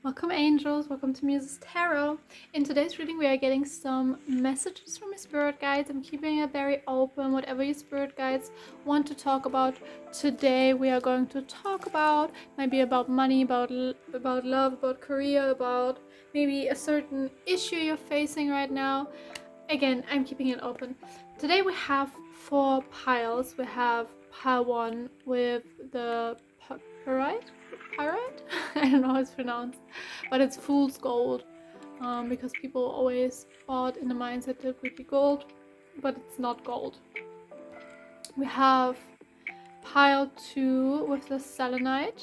Welcome angels, welcome to Muse's Tarot. In today's reading we are getting some messages from your spirit guides. I'm keeping it very open, whatever your spirit guides want to talk about. Today we are going to talk about, maybe about money, about love, about career, about maybe a certain issue you're facing right now. Again, I'm keeping it open. Today we have 4 piles. We have pile 1 with the pyrite? I don't know how it's pronounced, but it's fool's gold, because people always thought in the mindset that it would be gold, but it's not gold. We have pile 2 with the selenite,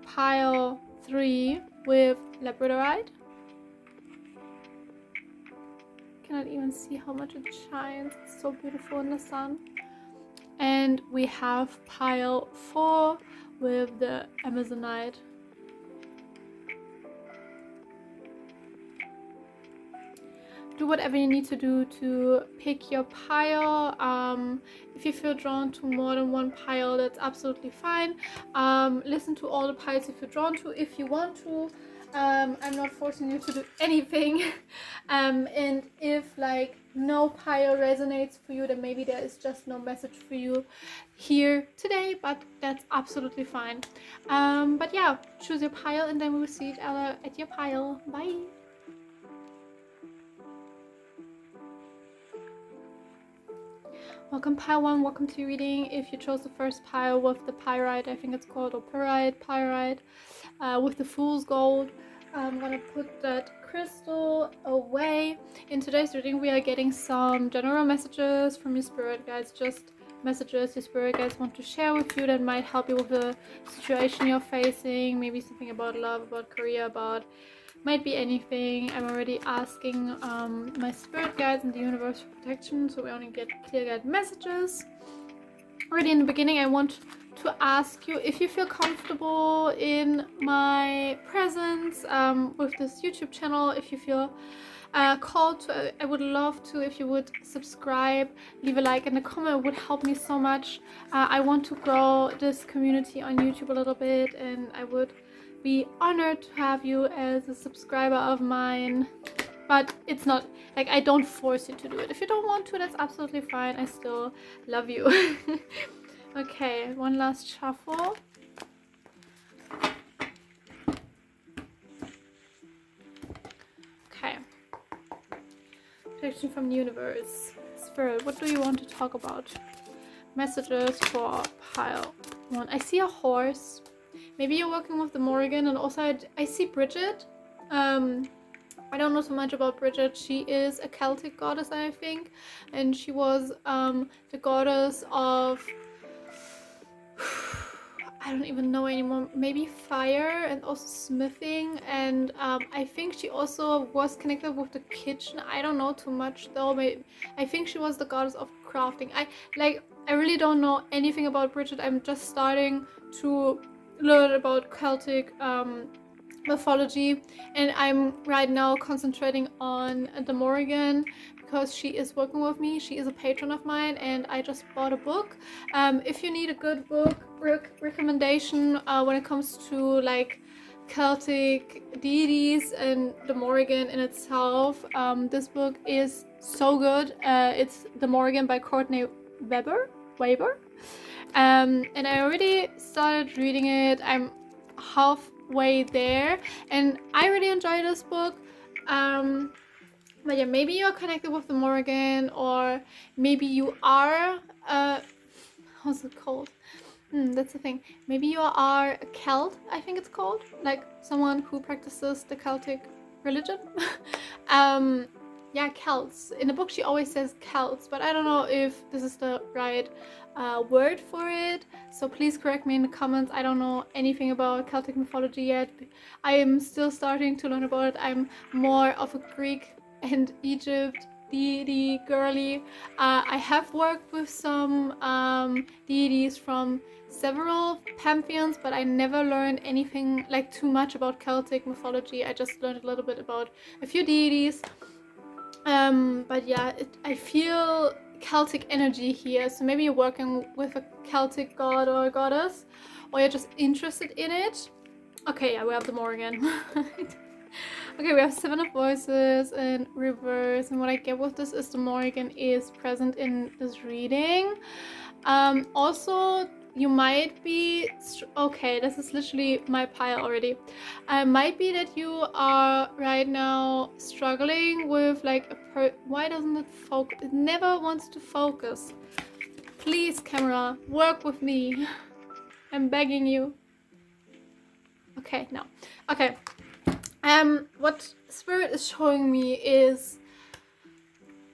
pile 3 with labradorite. Cannot even see how much it shines. It's so beautiful in the sun. And we have pile 4 with the amazonite. Do whatever you need to do to pick your pile. If you feel drawn to more than one pile, that's absolutely fine. Listen to all the piles if you're drawn to, if you want to. I'm not forcing you to do anything. And if like no pile resonates for you, then maybe there is just no message for you here today, but that's absolutely fine. But yeah, choose your pile and then we will see each other at your pile. Bye. Welcome pile 1, welcome to your reading. If you chose the first pile with the pyrite, I think it's called, or pyrite, with the fool's gold, I'm gonna put that crystal away. In today's reading we are getting some general messages from your spirit guides, just messages your spirit guides want to share with you that might help you with the situation you're facing, maybe something about love, about career, about might be anything. I'm already asking my spirit guides and the universe for protection, so we only get clear guide messages. Already in the beginning I want to ask you if you feel comfortable in my presence with this YouTube channel, if you feel called to. I would love to if you would subscribe, leave a like and a comment. It would help me so much. I want to grow this community on YouTube a little bit, and I would be honored to have you as a subscriber of mine. But it's not like I don't force you to do it. If you don't want to, that's absolutely fine. I still love you. Okay, one last shuffle. Okay. Protection from the universe. Spirit, what do you want to talk about? Messages for pile 1. I see a horse. Maybe you're working with the Morrigan, and also I see Bridget. I don't know so much about Bridget. She is a Celtic goddess, I think, and she was the goddess of I don't even know anymore, maybe fire and also smithing, and I think she also was connected with the kitchen. I don't know too much though. Maybe, I think she was the goddess of crafting. I really don't know anything about Bridget. I'm just starting to learn about Celtic mythology, and I'm right now concentrating on the Morrigan because she is working with me. She is a patron of mine, and I just bought a book. If you need a good book recommendation when it comes to like Celtic deities and the Morrigan in itself, this book is so good. It's The Morrigan by Courtney Weber. And I already started reading it. I'm halfway there, and I really enjoy this book. But yeah, maybe you're connected with the Morrigan, or maybe you are how's it called? That's the thing. Maybe you are a Celt, I think it's called, like someone who practices the Celtic religion. Yeah, Celts. In the book she always says Celts, but I don't know if this is the right word for it, so please correct me in the comments. I don't know anything about Celtic mythology yet. I am still starting to learn about it. I'm more of a Greek and Egypt deity girly. I have worked with some deities from several pantheons, but I never learned anything like too much about Celtic mythology. I just learned a little bit about a few deities. But yeah, I feel Celtic energy here. So maybe you're working with a Celtic god or a goddess, or you're just interested in it. Okay, yeah, we have the Morgan. Okay, we have Seven of Voices in reverse, and what I get with this is the Morgan is present in this reading. Also, you might be okay, this is literally my pile already. Might be that you are right now struggling with like why doesn't it focus? It never wants to focus. Please, camera, work with me. I'm begging you. Okay, no. Okay. What Spirit is showing me is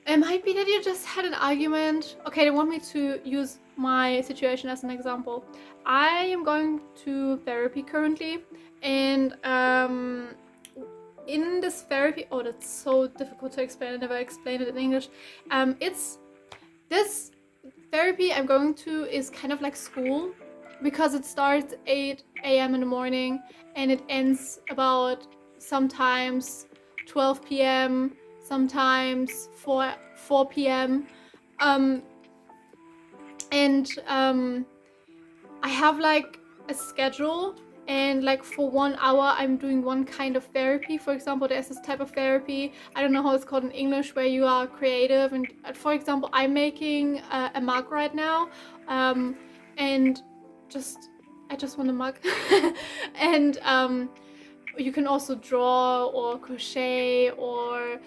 it might be that you just had an argument. Okay, they want me to use my situation as an example. I am going to therapy currently, and in this therapy, oh, that's so difficult to explain. I never explained it in English. It's this therapy I'm going to is kind of like school, because it starts 8 a.m. in the morning and it ends about sometimes 12 p.m., sometimes 4 p.m. I have like a schedule, and like for 1 hour I'm doing one kind of therapy. For example, there's this type of therapy, I don't know how it's called in English, where you are creative, and for example I'm making a mug right now, and I just want a mug. And you can also draw or crochet or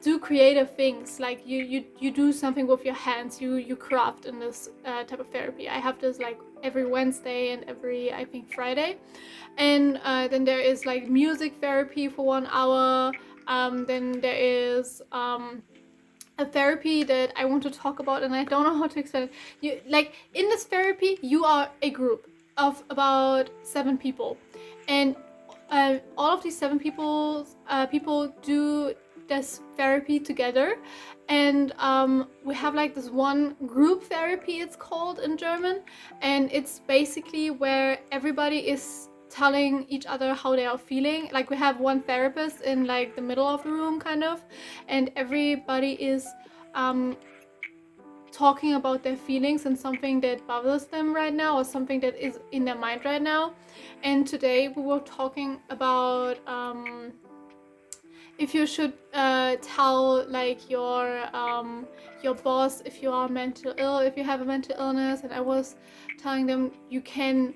do creative things, like you do something with your hands, you craft in this type of therapy. I have this like every Wednesday and every, I think, Friday. And then there is like music therapy for 1 hour. Then there is a therapy that I want to talk about, and I don't know how to explain it. You like in this therapy you are a group of about 7 people, and all of these 7 people do this therapy together. And we have like this one group therapy, it's called in German, and it's basically where everybody is telling each other how they are feeling. Like we have one therapist in like the middle of the room kind of, and everybody is talking about their feelings and something that bothers them right now, or something that is in their mind right now. And today we were talking about if you should tell like your boss if you are mental ill, if you have a mental illness. And I was telling them you can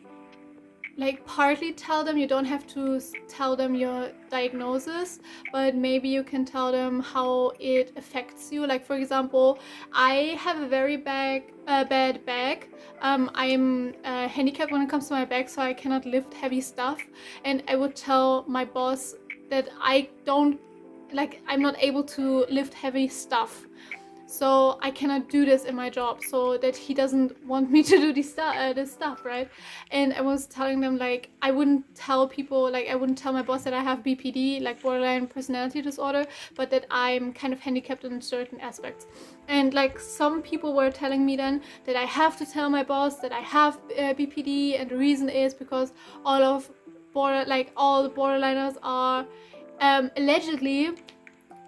like partly tell them, you don't have to tell them your diagnosis, but maybe you can tell them how it affects you. Like for example, I have a very bad back. I'm handicapped when it comes to my back, so I cannot lift heavy stuff. And I would tell my boss that I'm not able to lift heavy stuff, so I cannot do this in my job, so that he doesn't want me to do this stuff, right? And I was telling them like I wouldn't tell people, like I wouldn't tell my boss that I have BPD, like borderline personality disorder, but that I'm kind of handicapped in certain aspects. And like some people were telling me then that I have to tell my boss that I have BPD, and the reason is because all the borderliners are allegedly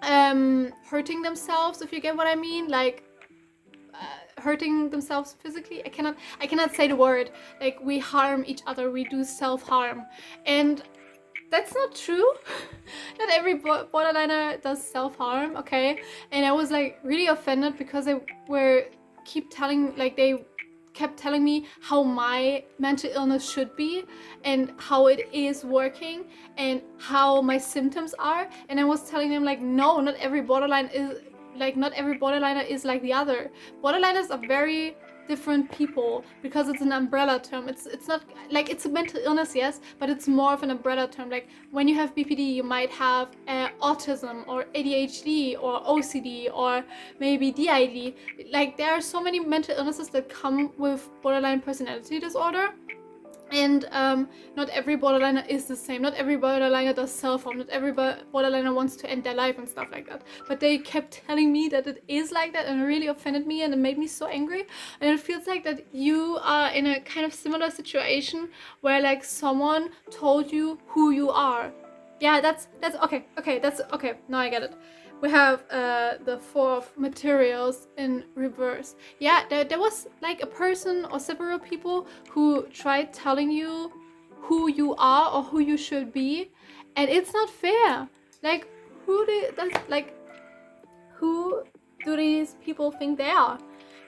hurting themselves, if you get what I mean, like hurting themselves physically. I cannot say the word. Like we harm each other, we do self-harm, and that's not true. Not every borderliner does self-harm, okay? And I was like really offended because they kept telling me how my mental illness should be and how it is working and how my symptoms are. And I was telling them like, no, not every borderliner is like the other. Borderliners are very different people because it's an umbrella term. It's not like it's a mental illness, yes, but it's more of an umbrella term. Like when you have BPD, you might have autism or ADHD or OCD or maybe DID. Like there are so many mental illnesses that come with borderline personality disorder. And not every borderliner is the same. Not every borderliner does self-harm. Not every borderliner wants to end their life and stuff like that. But they kept telling me that it is like that, and it really offended me, and it made me so angry. And it feels like that you are in a kind of similar situation where like someone told you who you are. Yeah, that's okay. Okay, that's okay. Now I get it. We have the Four of Materials in reverse. Yeah, there was like a person or several people who tried telling you who you are or who you should be, and it's not fair. Like, who do these people think they are?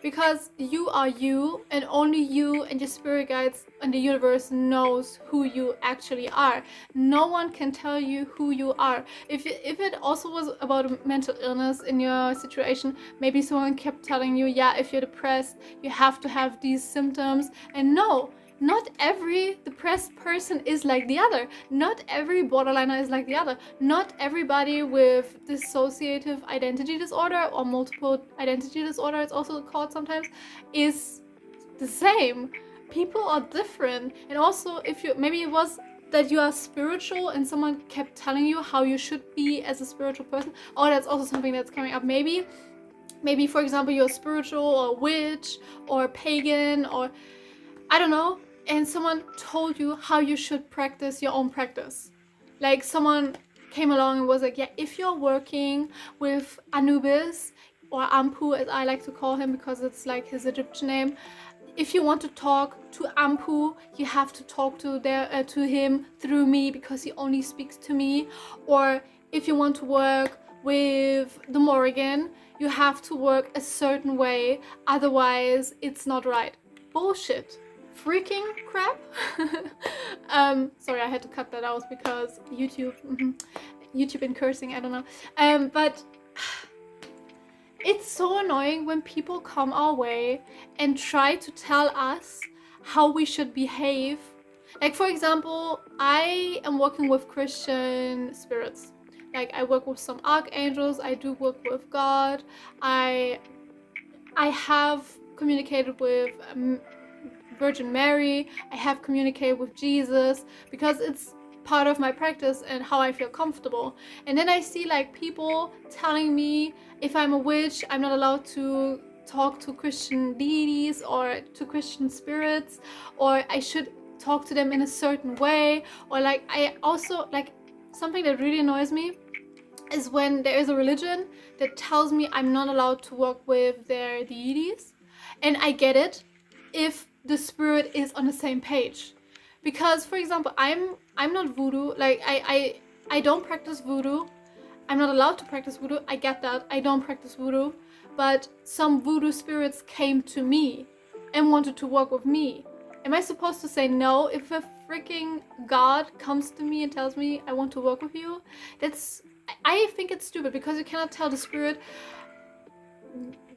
Because you are you, and only you and your spirit guides and the universe knows who you actually are. No one can tell you who you are. If it also was about a mental illness in your situation, maybe someone kept telling you, yeah, if you're depressed, you have to have these symptoms. And no, not every depressed person is like the other. Not every borderliner is like the other. Not everybody with dissociative identity disorder or multiple identity disorder, it's also called sometimes, is the same. People are different. And also, if you, maybe it was that you are spiritual and someone kept telling you how you should be as a spiritual person. Oh, that's also something that's coming up. Maybe for example, you're spiritual or witch or pagan or I don't know, and someone told you how you should practice your own practice. Like someone came along and was like, yeah, if you're working with Anubis, or Ampu as I like to call him because it's like his Egyptian name, if you want to talk to Ampu, you have to talk to him through me because he only speaks to me. Or if you want to work with the Morrigan, you have to work a certain way, otherwise it's not right. Bullshit. Freaking crap. Sorry, I had to cut that out because YouTube and cursing, I don't know. But it's so annoying when people come our way and try to tell us how we should behave. Like, for example, I am working with Christian spirits. Like, I work with some archangels, I do work with God, I have communicated with Virgin Mary, I have communicated with Jesus because it's part of my practice and how I feel comfortable. And then I see like people telling me if I'm a witch, I'm not allowed to talk to Christian deities or to Christian spirits, or I should talk to them in a certain way. Or like, I also like, something that really annoys me is when there is a religion that tells me I'm not allowed to work with their deities. And I get it if the spirit is on the same page. Because, for example, I'm not voodoo. Like, I don't practice voodoo. I'm not allowed to practice voodoo. I get that. I don't practice voodoo. But some voodoo spirits came to me and wanted to work with me. Am I supposed to say no if a freaking God comes to me and tells me I want to work with you? I think it's stupid because you cannot tell the spirit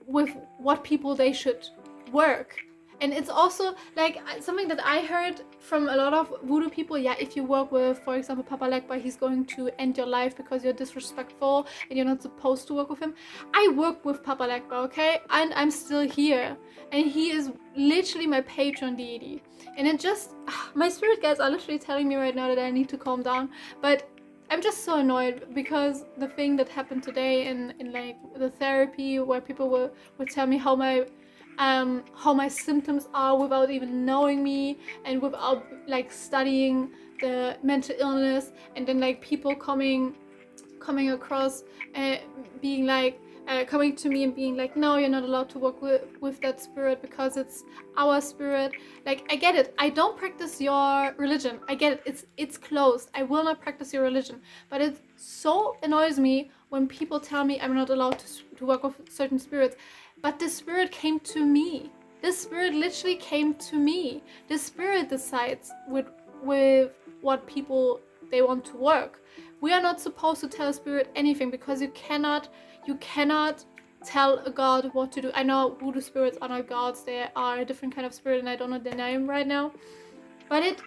with what people they should work. And it's also like something that I heard from a lot of voodoo people. Yeah, if you work with, for example, Papa Legba, he's going to end your life because you're disrespectful and you're not supposed to work with him. I work with Papa Legba, okay? And I'm still here. And he is literally my patron deity. And it just, my spirit guides are literally telling me right now that I need to calm down. But I'm just so annoyed because the thing that happened today in like the therapy where people would tell me how my symptoms are without even knowing me and without like studying the mental illness, and then like people coming across being like coming to me and being like, no, you're not allowed to work with that spirit because it's our spirit. Like, I get it. I don't practice your religion. I get it. It's closed. I will not practice your religion. But it so annoys me when people tell me I'm not allowed to work with certain spirits. But the spirit came to me. This spirit literally came to me. The spirit decides with what people they want to work. We are not supposed to tell a spirit anything because you cannot tell a god what to do. I know voodoo spirits are not gods. They are a different kind of spirit and I don't know their name right now. But it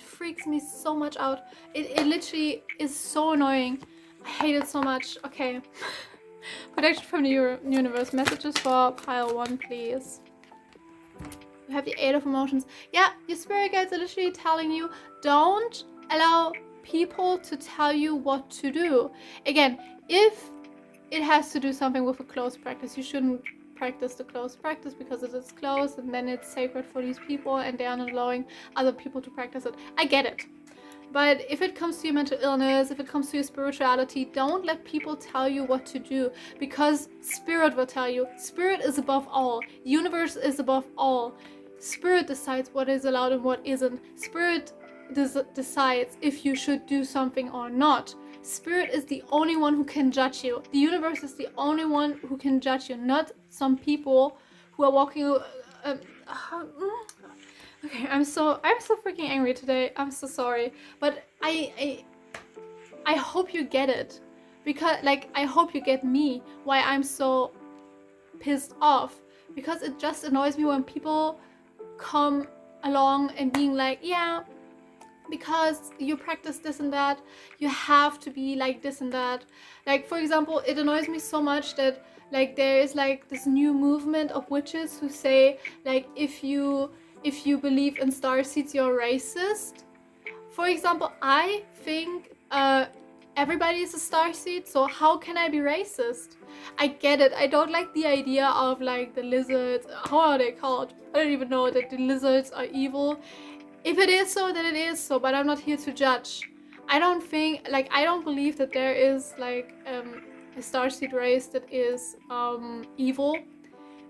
freaks me so much out. It literally is so annoying. I hate it so much. Okay. Protection from the universe. Messages for pile 1, please. We have the Eight of Emotions. Yeah, your spirit guides are literally telling you, don't allow people to tell you what to do. Again, if it has to do something with a closed practice, you shouldn't practice the closed practice because it is closed and then it's sacred for these people and they are not allowing other people to practice it. I get it. But if it comes to your mental illness, if it comes to your spirituality, don't let people tell you what to do, because spirit will tell you. Spirit is above all. Universe is above all. Spirit decides what is allowed and what isn't. Spirit decides if you should do something or not. Spirit is the only one who can judge you. The universe is the only one who can judge you, not some people who are walking. Okay, I'm so freaking angry today. I'm so sorry, but I hope you get it, because I hope you get me why I'm so pissed off, because it just annoys me when people come along and being like, yeah, because you practice this and that, you have to be like this and that. Like, for example, it annoys me so much that there is this new movement of witches who say if you believe in starseeds, you're racist. For example, I think everybody is a starseed, so how can I be racist? I get it. I don't like the idea of the lizards. How are they called? I don't even know that the lizards are evil. If it is so, then it is so, but I'm not here to judge. I don't think, I don't believe that there is a starseed race that is evil,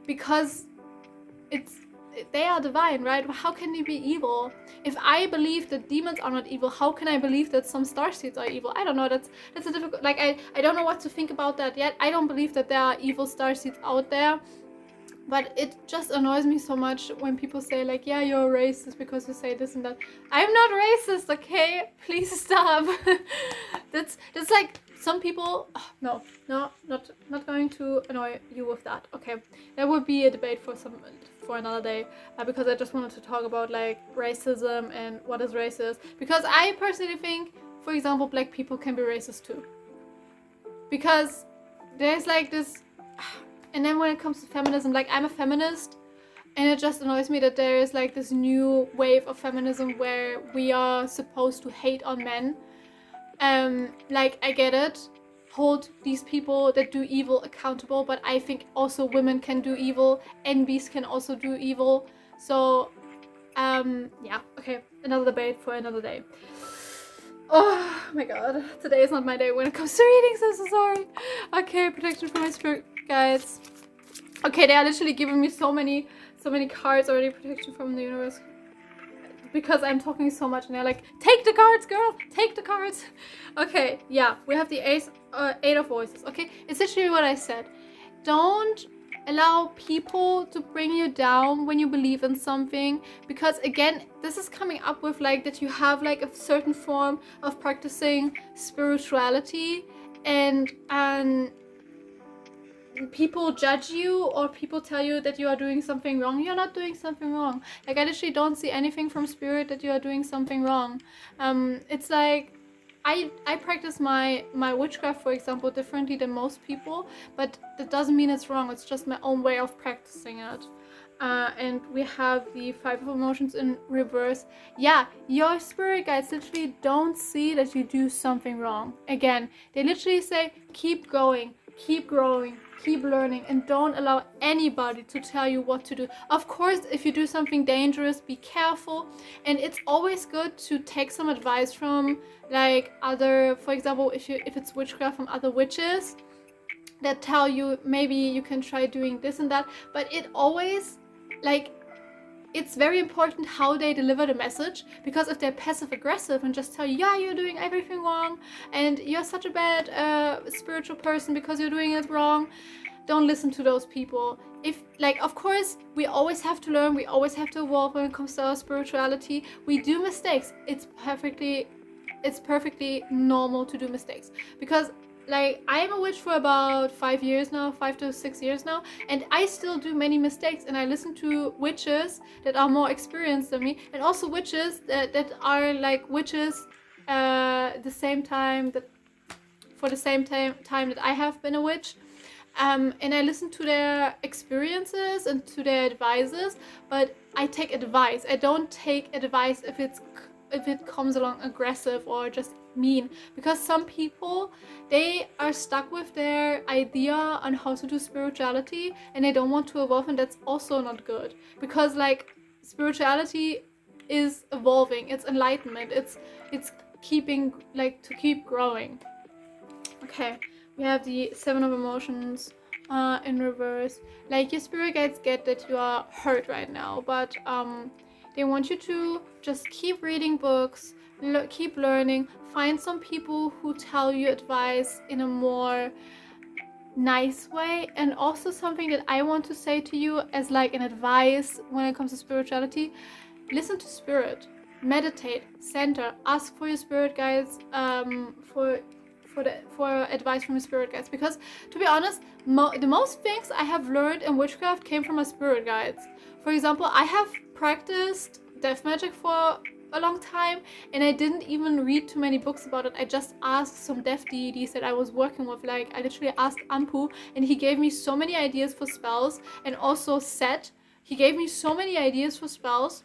because they are divine, right? How can they be evil? If I believe that demons are not evil, how can I believe that some starseeds are evil? I don't know. That's a difficult. I don't know what to think about that yet. I don't believe that there are evil starseeds out there, but it just annoys me so much when people say yeah, you're a racist because you say this and that. I'm not racist, okay? Please stop. that's some people. Oh, no, not going to annoy you with that. Okay, that would be a debate for another day, because I just wanted to talk about racism and what is racist, because I personally think, for example, black people can be racist too, because there's this. And then when it comes to feminism, I'm a feminist, and it just annoys me that there is this new wave of feminism where we are supposed to hate on men. I get it. Hold these people that do evil accountable, but I think also women can do evil, and beasts can also do evil. So, yeah, okay, another debate for another day. Oh my god, today is not my day when it comes to readings, I'm so sorry. Okay, protection from my spirit guides. Okay, they are literally giving me so many cards already. Protection from the universe, because I'm talking so much, and they're like, take the cards, girl, take the cards. Okay, yeah, we have the Eight of Voices. Okay, it's literally what I said. Don't allow people to bring you down when you believe in something, because again, this is coming up with that you have a certain form of practicing spirituality, and people judge you, or people tell you that you are doing something wrong. You're not doing something wrong. I literally don't see anything from spirit that you are doing something wrong. It's I practice my witchcraft, for example, differently than most people, but that doesn't mean it's wrong. It's just my own way of practicing it. And we have the Five of Emotions in reverse. Yeah, your spirit guides literally don't see that you do something wrong. Again, they literally say, keep going, keep growing, keep learning, and don't allow anybody to tell you what to do. Of course, if you do something dangerous, be careful, and it's always good to take some advice from other, for example, if it's witchcraft, from other witches that tell you maybe you can try doing this and that. But it always it's very important how they deliver the message, because if they're passive aggressive and just tell you, yeah, you're doing everything wrong and you're such a bad spiritual person because you're doing it wrong, don't listen to those people. If of course, we always have to learn, we always have to evolve when it comes to our spirituality. We do mistakes. It's perfectly normal to do mistakes, because I am a witch for about 5 years now, 5 to 6 years now, and I still do many mistakes, and I listen to witches that are more experienced than me, and also witches that are witches the same time that I have been a witch. And I listen to their experiences and to their advices, but I take advice. I don't take advice if it comes along aggressive or just mean, because some people, they are stuck with their idea on how to do spirituality and they don't want to evolve, and that's also not good, because like spirituality is evolving, it's enlightenment, it's keeping, like, to keep growing. Okay, we have the Seven of Emotions in reverse. Like, your spirit guides get that you are hurt right now, but they want you to just keep reading books, keep learning, find some people who tell you advice in a more nice way. And also something that I want to say to you as like an advice when it comes to spirituality: listen to spirit, meditate, center, ask for your spirit guides for advice from your spirit guides, because to be honest, the most things I have learned in witchcraft came from my spirit guides. For example, I have practiced death magic for a long time, and I didn't even read too many books about it. I just asked some death deities that I was working with. Like, I literally asked Ampu, and he gave me so many ideas for spells, and also Set, he gave me so many ideas for spells.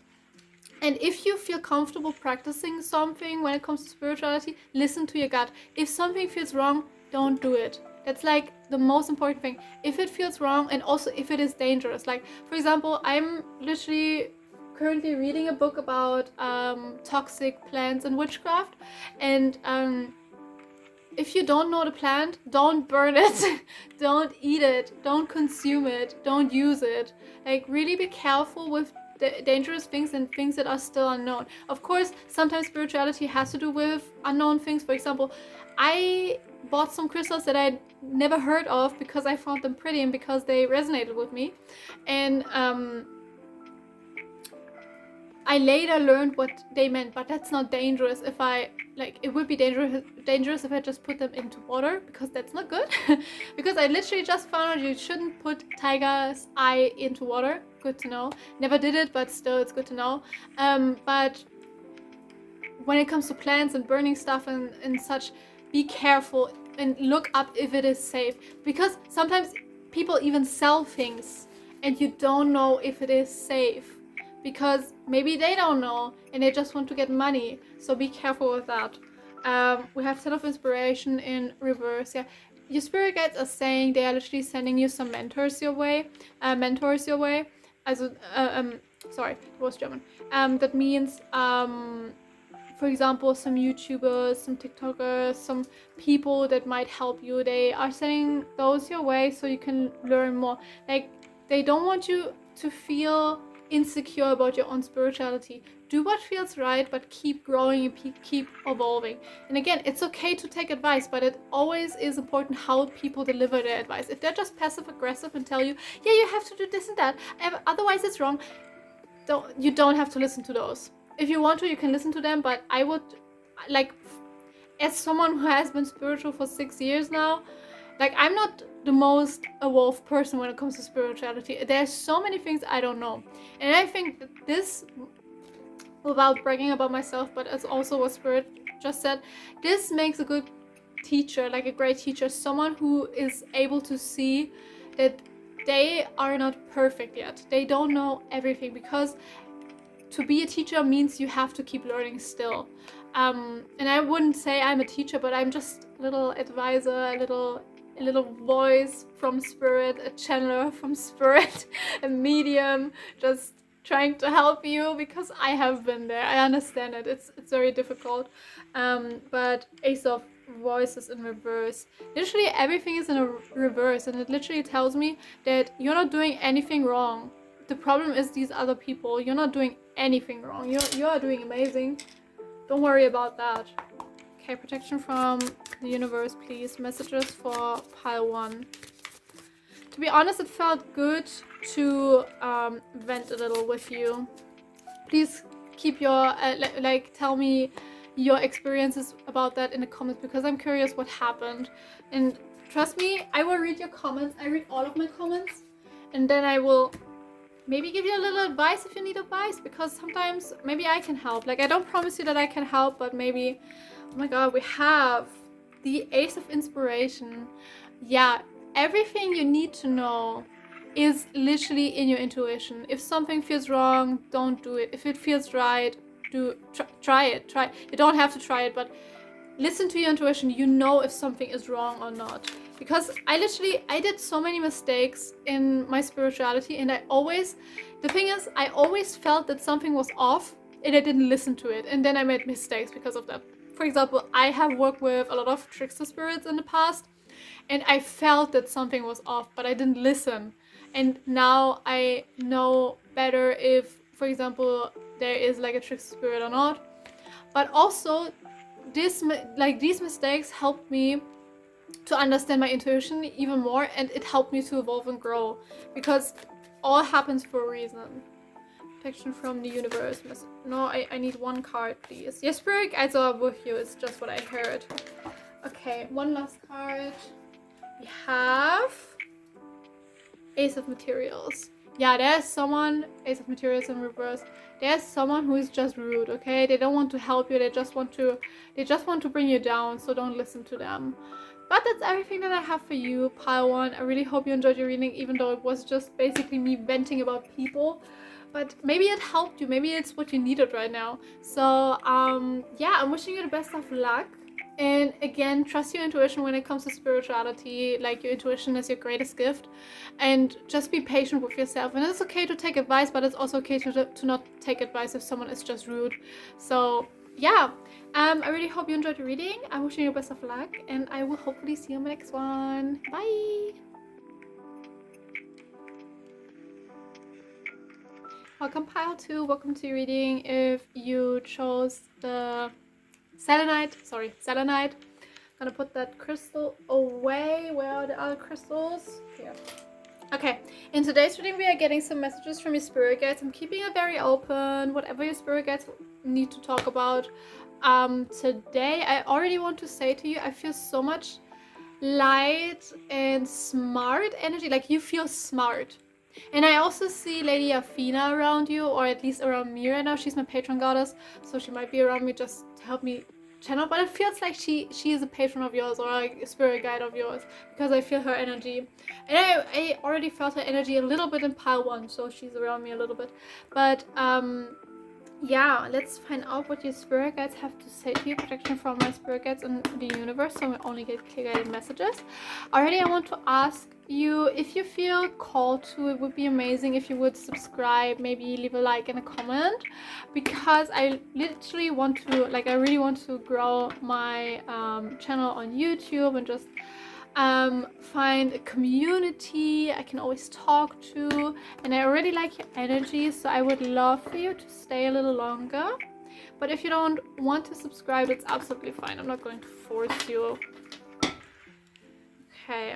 And if you feel comfortable practicing something when it comes to spirituality, listen to your gut. If something feels wrong, don't do it. That's like the most important thing. If it feels wrong, and also if it is dangerous. Like, for example, I'm literally currently reading a book about toxic plants and witchcraft, and if you don't know the plant, don't burn it, don't eat it, don't consume it, don't use it. Like, really be careful with the dangerous things and things that are still unknown. Of course, sometimes spirituality has to do with unknown things. For example, I bought some crystals that I never heard of because I found them pretty and because they resonated with me. And I later learned what they meant, but that's not dangerous. If I, like, it would be dangerous if I just put them into water, because that's not good. Because I literally just found out you shouldn't put tiger's eye into water. Good to know. Never did it, but still, it's good to know. But when it comes to plants and burning stuff and such, be careful and look up if it is safe, because sometimes people even sell things and you don't know if it is safe, because maybe they don't know and they just want to get money. So be careful with that. We have Ten of Inspiration in reverse. Yeah, your spirit guides are saying they are literally sending you some mentors your way. Also, sorry, it was German. That means, for example, some YouTubers, some TikTokers, some people that might help you. They are sending those your way so you can learn more. Like, they don't want you to feel insecure about your own spirituality. Do what feels right, but keep growing and keep evolving. And again, it's okay to take advice, but it always is important how people deliver their advice. If they're just passive aggressive and tell you, yeah, you have to do this and that, otherwise it's wrong, you don't have to listen to those. If you want to, you can listen to them, but I would, like, as someone who has been spiritual for 6 years now, like, I'm not the most evolved person when it comes to spirituality. There's so many things I don't know. And I think that this, without bragging about myself, but it's also what Spirit just said, this makes a good teacher, like a great teacher, someone who is able to see that they are not perfect yet. They don't know everything, because to be a teacher means you have to keep learning still. And I wouldn't say I'm a teacher, but I'm just a little advisor, a little voice from Spirit, a channeler from Spirit, a medium, just trying to help you, because I have been there. I understand it. It's very difficult. But Ace of Voices in reverse. Literally everything is in a reverse, and it literally tells me that you're not doing anything wrong. The problem is these other people. You're not doing anything wrong. You are doing amazing. Don't worry about that. Okay, protection from the universe, please. Messages for pile 1. To be honest, it felt good to vent a little with you. Please keep your, tell me your experiences about that in the comments, because I'm curious what happened. And trust me, I will read your comments. I read all of my comments. And then I will maybe give you a little advice if you need advice, because sometimes maybe I can help. Like, I don't promise you that I can help, but maybe. Oh my god, we have the Ace of Inspiration. Yeah, everything you need to know is literally in your intuition. If something feels wrong, don't do it. If it feels right, try it. You don't have to try it, but listen to your intuition. You know if something is wrong or not. Because I did so many mistakes in my spirituality, and I always felt that something was off and I didn't listen to it, and then I made mistakes because of that. For example, I have worked with a lot of trickster spirits in the past, and I felt that something was off, but I didn't listen. And now I know better if, for example, there is like a trickster spirit or not. But also, these mistakes helped me to understand my intuition even more, and it helped me to evolve and grow, because all happens for a reason. Protection from the universe. No, I need one card, please. Yes, spirit guides are with you. It's just what I heard. Okay, one last card. We have Ace of Materials. Yeah, there's someone, Ace of Materials in reverse. There's someone who is just rude, okay? They don't want to help you. They just want to bring you down, so don't listen to them. But that's everything that I have for you, pile 1. I really hope you enjoyed your reading, even though it was just basically me venting about people. But maybe it helped you. Maybe it's what you needed right now. So, yeah, I'm wishing you the best of luck. And again, trust your intuition when it comes to spirituality. Like, your intuition is your greatest gift. And just be patient with yourself. And it's okay to take advice, but it's also okay to not take advice if someone is just rude. So, yeah. I really hope you enjoyed the reading. I'm wishing you the best of luck. And I will hopefully see you in the next one. Bye! Welcome, pile 2. Welcome to your reading. If you chose the selenite. I'm gonna put that crystal away. Where are the other crystals? Here. Okay, in today's reading we are getting some messages from your spirit guides. I'm keeping it very open, whatever your spirit guides need to talk about. Today I already want to say to you, I feel so much light and smart energy. Like, you feel smart. And I also see Lady Athena around you, or at least around me right now. She's my patron goddess, so she might be around me just to help me channel. But it feels like she is a patron of yours, or like a spirit guide of yours, because I feel her energy. And I already felt her energy a little bit in pile 1, so she's around me a little bit. But yeah, let's find out what your spirit guides have to say to you. Protection from my spirit guides in the universe, so we only get clear guided messages. Already, I want to ask you, if you feel called to, it would be amazing if you would subscribe, maybe leave a like and a comment, because I literally want to, I really want to grow my channel on YouTube and just find a community I can always talk to. And I already like your energy, so I would love for you to stay a little longer. But if you don't want to subscribe, it's absolutely fine. I'm not going to force you. Okay.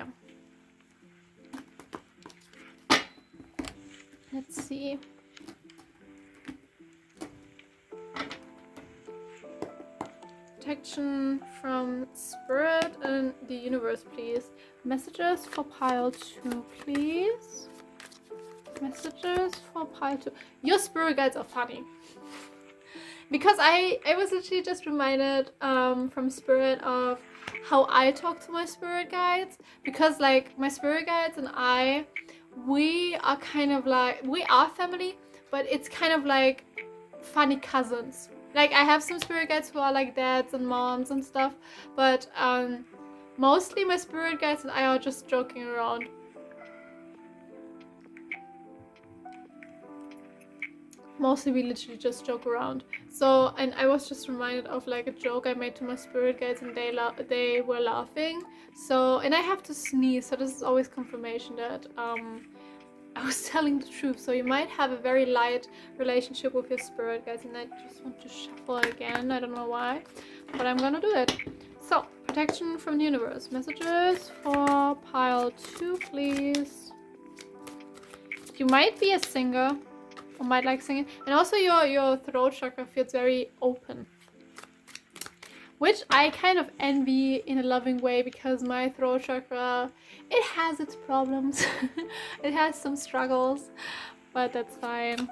Let's see. Protection from spirit and the universe, please. Messages for pile 2, please. Messages for pile 2. Your spirit guides are funny. Because I was literally just reminded from spirit of how I talk to my spirit guides. Because like, my spirit guides and we are kind of like, we are family, but it's kind of like funny cousins. Like, I have some spirit guides who are like dads and moms and stuff, but mostly my spirit guides and I are just joking around. Mostly we literally just joke around. So, and I was just reminded of like a joke I made to my spirit guides, and they were laughing. So, and I have to sneeze, so this is always confirmation that I was telling the truth. So you might have a very light relationship with your spirit guides, and I just want to shuffle again. I don't know why, but I'm gonna do it. So, protection from the universe. Messages for pile 2, please. You might be a singer, or might like singing, and also your throat chakra feels very open, which I kind of envy in a loving way, because my throat chakra, it has its problems. It has some struggles, but that's fine.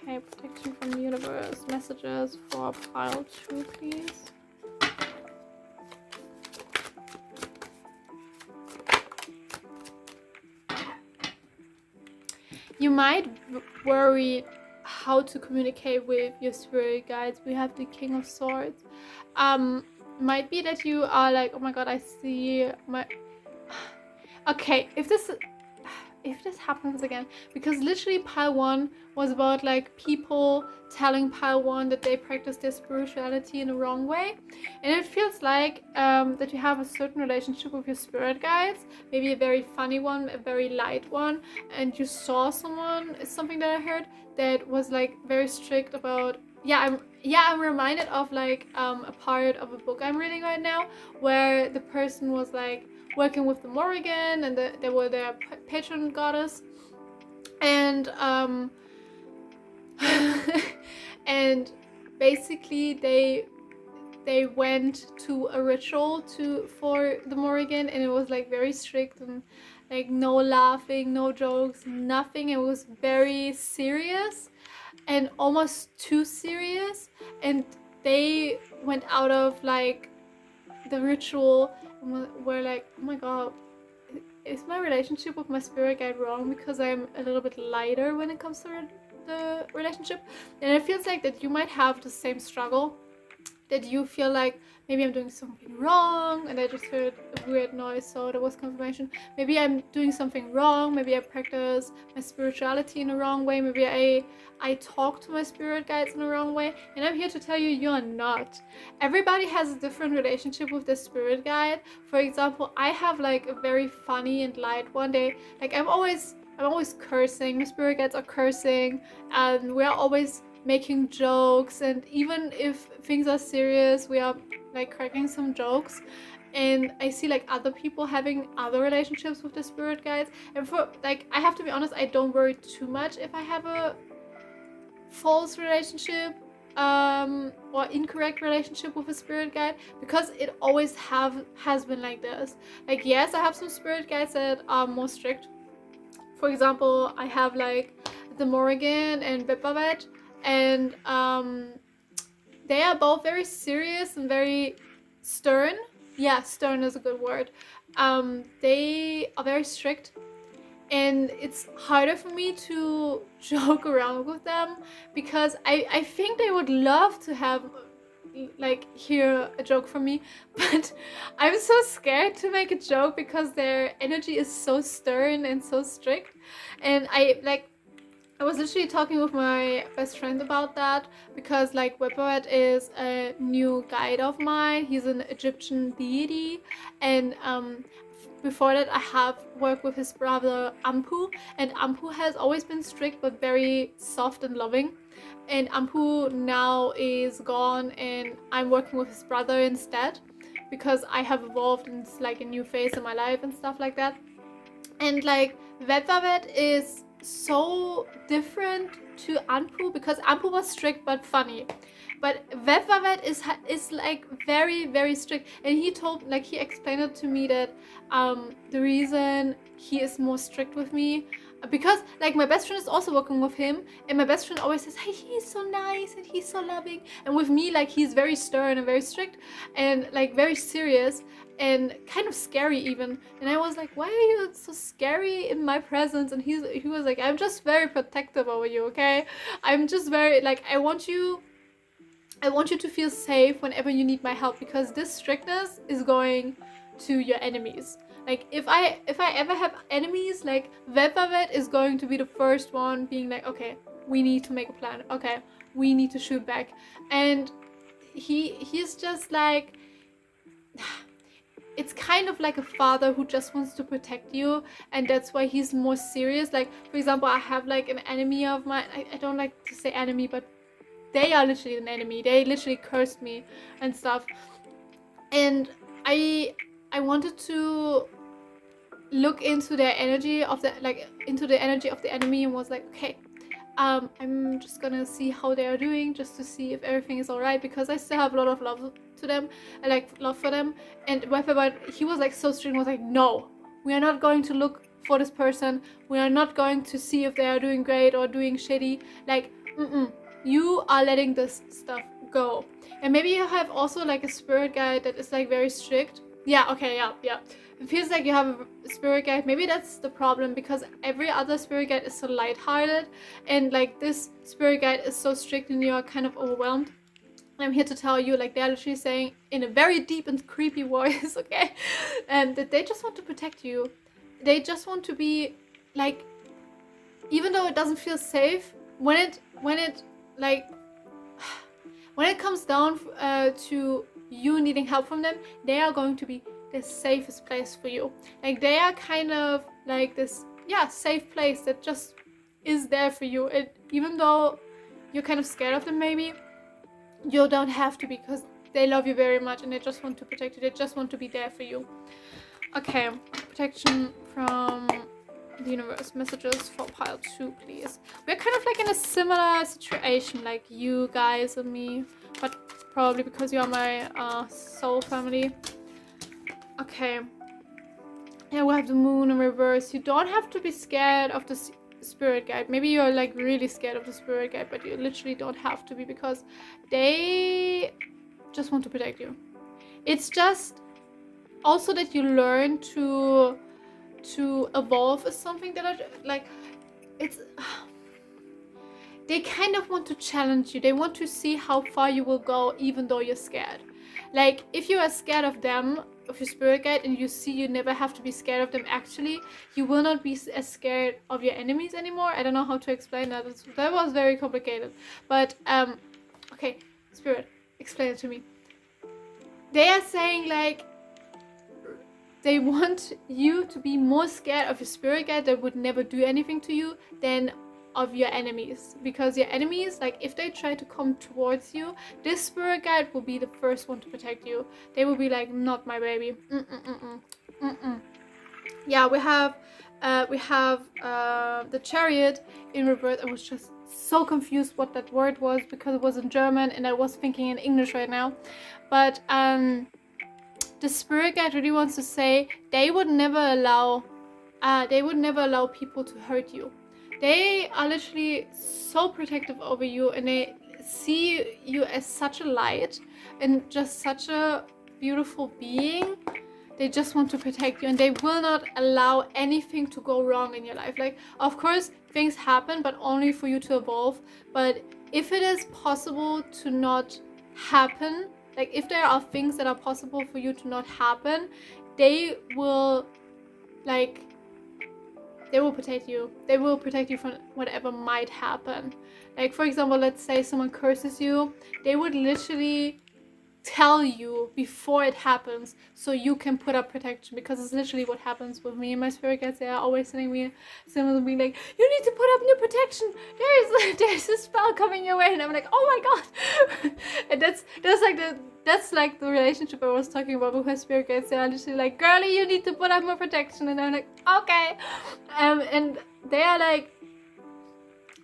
Okay, protection from the universe. Messages for pile 2, please. you might worry how to communicate with your spirit guides. We have the King of Swords. Might be that you are like, oh my god, I see my... Okay, if this happens again, because literally pile 1 was about like people telling pile 1 that they practice their spirituality in the wrong way, and it feels like that you have a certain relationship with your spirit guides, maybe a very funny one, a very light one, and you saw someone, it's something that I heard, that was like very strict about... I'm reminded of like a part of a book I'm reading right now where the person was like working with the Morrigan, and they were their patron goddess, and and basically they went to a ritual for the Morrigan, and it was like very strict and like no laughing, no jokes, nothing. It was very serious and almost too serious, and they went out of like the ritual and were like, oh my god, is my relationship with my spirit guide wrong because I'm a little bit lighter when it comes to the relationship? And it feels like that you might have the same struggle, that you feel like maybe I'm doing something wrong, and I just heard a weird noise, so that was confirmation. Maybe I'm doing something wrong, maybe I practice my spirituality in the wrong way, maybe I talk to my spirit guides in the wrong way, and I'm here to tell you, you're not. Everybody has a different relationship with their spirit guide. For example, I have like a very funny and light one day, like I'm always cursing, my spirit guides are cursing, and we're always making jokes, and even if things are serious, we are like cracking some jokes. And I see like other people having other relationships with the spirit guides, and for like, I have to be honest, I don't worry too much if I have a false relationship or incorrect relationship with a spirit guide, because it always has been like this. Like, yes, I have some spirit guides that are more strict. For example, I have like the Morrigan and Bepavet, and they are both very serious and very stern. Yeah, stern is a good word. They are very strict, and it's harder for me to joke around with them, because I think they would love to have like hear a joke from me, but I'm so scared to make a joke because their energy is so stern and so strict. And I was literally talking with my best friend about that, because like Wepoet is a new guide of mine. He's an Egyptian deity, and before that I have worked with his brother Ampu, and Ampu has always been strict but very soft and loving. And Ampu now is gone, and I'm working with his brother instead, because I have evolved and it's like a new phase in my life and stuff like that. And like Wepoet is so different to Anpu, because Anpu was strict but funny, but Wepoet is like very, very strict. And he explained it to me that the reason he is more strict with me, because like my best friend is also working with him, and my best friend always says, hey, he's so nice and he's so loving, and with me like he's very stern and very strict and like very serious and kind of scary even. And I was like, why are you so scary in my presence? And he was like, I'm just very protective over you, okay? I'm just very like, I want you to feel safe whenever you need my help, because this strictness is going to your enemies. Like if I ever have enemies, like Wepoet is going to be the first one being like, okay, we need to make a plan, okay, we need to shoot back. And he's just like, it's kind of like a father who just wants to protect you, and that's why he's more serious. Like, for example, I have like an enemy of mine, I don't like to say enemy, but they are literally an enemy. They literally cursed me and stuff, and I wanted to look into their energy of the energy of the enemy, and was like, okay, I'm just gonna see how they are doing, just to see if everything is alright, because I still have a lot of love to them. I like love for them. And Wepoet, he was like so strict, was like, no, we are not going to look for this person, we are not going to see if they are doing great or doing shitty, like you are letting this stuff go. And maybe you have also like a spirit guide that is like very strict, Yeah, okay, yeah. It feels like you have a spirit guide. Maybe that's the problem, because every other spirit guide is so lighthearted, and like this spirit guide is so strict and you're kind of overwhelmed. I'm here to tell you, like, they're literally saying in a very deep and creepy voice, okay, and that they just want to protect you. They just want to be, like, even though it doesn't feel safe, when it comes down to you needing help from them, they are going to be the safest place for you. Like, they are kind of like this, safe place that just is there for you. Even though you're kind of scared of them, maybe, you don't have to, because they love you very much and they just want to protect you. They just want to be there for you. Okay, protection from the universe. Messages for pile 2, please. We're kind of like in a similar situation, like you guys and me, but probably because you are my soul family. Okay. Yeah, we have the moon in reverse. You don't have to be scared of the spirit guide. Maybe you're like really scared of the spirit guide, but you literally don't have to be, because they just want to protect you. It's just also that you learn to evolve is something that they kind of want to challenge you. They want to see how far you will go, even though you're scared. Like, if you are scared of them, of your spirit guide, and you see you never have to be scared of them, actually, you will not be as scared of your enemies anymore. I don't know how to explain that. That was very complicated. But, okay, spirit, explain it to me. They are saying, like, they want you to be more scared of your spirit guide that would never do anything to you than of your enemies, because your enemies, like, if they try to come towards you, this spirit guide will be the first one to protect you. They will be like, not my baby. Yeah, we have the Chariot in reverse. I was just so confused what that word was, because it was in German and I was thinking in English right now. But the spirit guide really wants to say they would never allow people to hurt you. They are literally so protective over you, and they see you as such a light and just such a beautiful being. They just want to protect you, and they will not allow anything to go wrong in your life. Like, of course, things happen, but only for you to evolve. But if it is possible to not happen, like, if there are things that are possible for you to not happen, they will, like, they will protect you. They will protect you from whatever might happen. Like, for example, let's say someone curses you. They would literally tell you before it happens, so you can put up protection, because it's literally what happens with me and my spirit guides. They are always sending me being like, you need to put up new protection, there's a spell coming your way, and I'm like, oh my god. And that's like the relationship I was talking about with my spirit guides. They are literally like, girlie, you need to put up more protection, and I'm like, okay. And they are like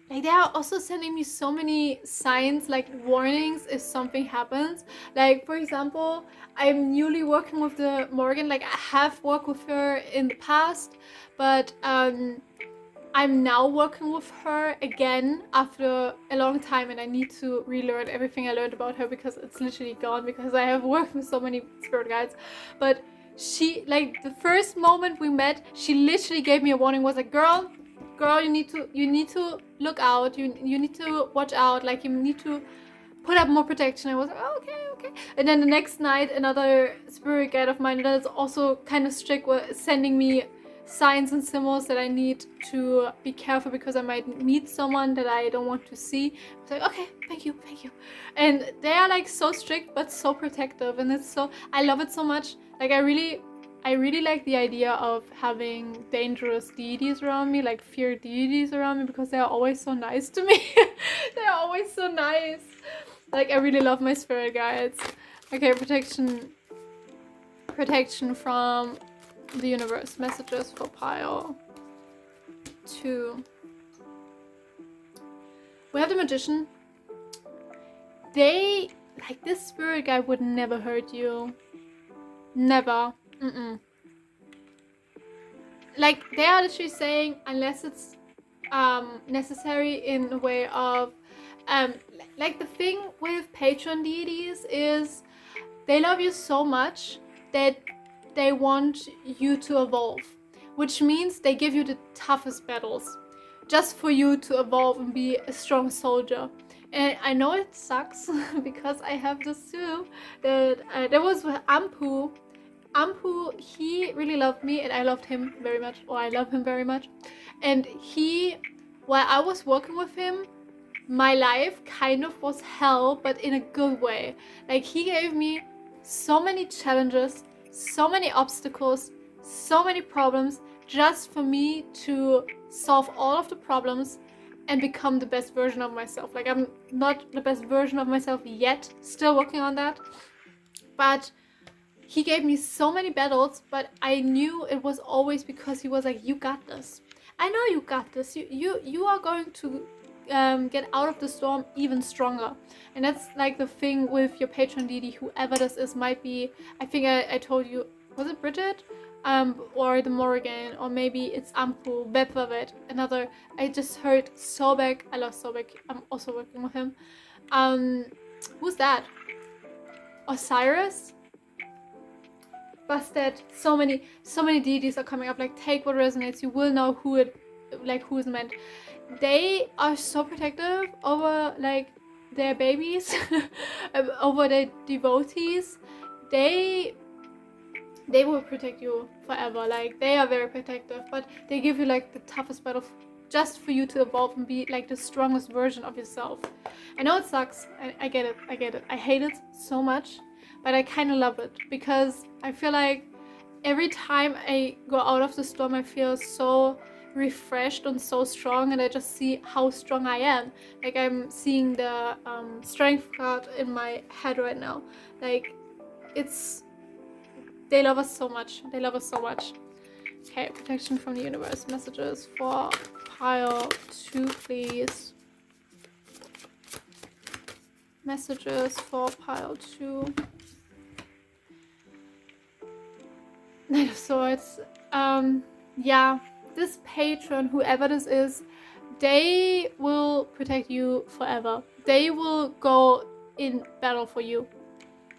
they are also sending me so many signs, like warnings if something happens. Like, for example, I'm newly working with the Morgan. Like, I have worked with her in the past, but I'm now working with her again after a long time, and I need to relearn everything I learned about her, because it's literally gone, because I have worked with so many spirit guides. But she, like, the first moment we met, she literally gave me a warning, was like, girl, you need to look out, you need to watch out, like, you need to put up more protection. I was like, oh, okay. And then the next night, another spirit guide of mine that is also kind of strict was sending me signs and symbols that I need to be careful, because I might meet someone that I don't want to see. I was like, okay, thank you. And they are like so strict but so protective, and I love it so much. Like, I really like the idea of having dangerous deities around me, like fear deities around me, because they are always so nice to me. They are always so nice. Like, I really love my spirit guides. Okay, protection from the universe. Messages for pile 2. We have the Magician. They, like, this spirit guide would never hurt you. Never. Like, they are literally saying, unless it's necessary, in a way of like, the thing with patron deities is they love you so much that they want you to evolve, which means they give you the toughest battles just for you to evolve and be a strong soldier. And I know it sucks because I have this too. There was with Ampu. Ampu, he really loved me and I loved him very much, or I love him very much. And while I was working with him, my life kind of was hell, but in a good way. Like, he gave me so many challenges, so many obstacles, so many problems, just for me to solve all of the problems and become the best version of myself. Like, I'm not the best version of myself yet, still working on that, but he gave me so many battles, but I knew it was always because he was like, you got this. I know you got this. You are going to get out of the storm even stronger. And that's like the thing with your patron deity, whoever this is. Might be, I think I told you, was it Bridget? Or the Morrigan, or maybe it's Ampu, Bepvavet, another. I just heard Sobek. I love Sobek. I'm also working with him. Who's that? Osiris? Busted. So many deities are coming up. Like, take what resonates. You will know who is meant. They are so protective over like their babies, over their devotees. They will protect you forever. Like, they are very protective, but they give you like the toughest battle just for you to evolve and be like the strongest version of yourself. I know it sucks. I get it. I hate it so much, but I kind of love it because I feel like every time I go out of the storm, I feel so refreshed and so strong, and I just see how strong I am. Like, I'm seeing the strength card in my head right now. Like, they love us so much. Okay, protection from the universe. Messages for pile 2, please. Messages for pile 2. Knight of Swords. Yeah, this patron, whoever this is, they will protect you forever. They will go in battle for you.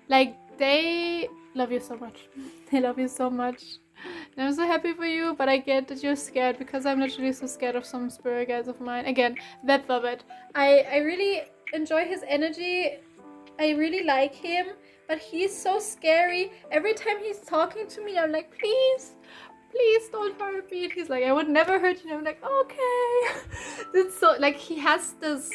Like, they love you so much. They love you so much. And I'm so happy for you, but I get that you're scared because I'm literally so scared of some spirit guides of mine. Again, Webwabet. I really enjoy his energy. I really like him, but he's so scary. Every time he's talking to me, I'm like, please don't hurt me. And he's like, I would never hurt you. And I'm like, okay. It's so, like, he has this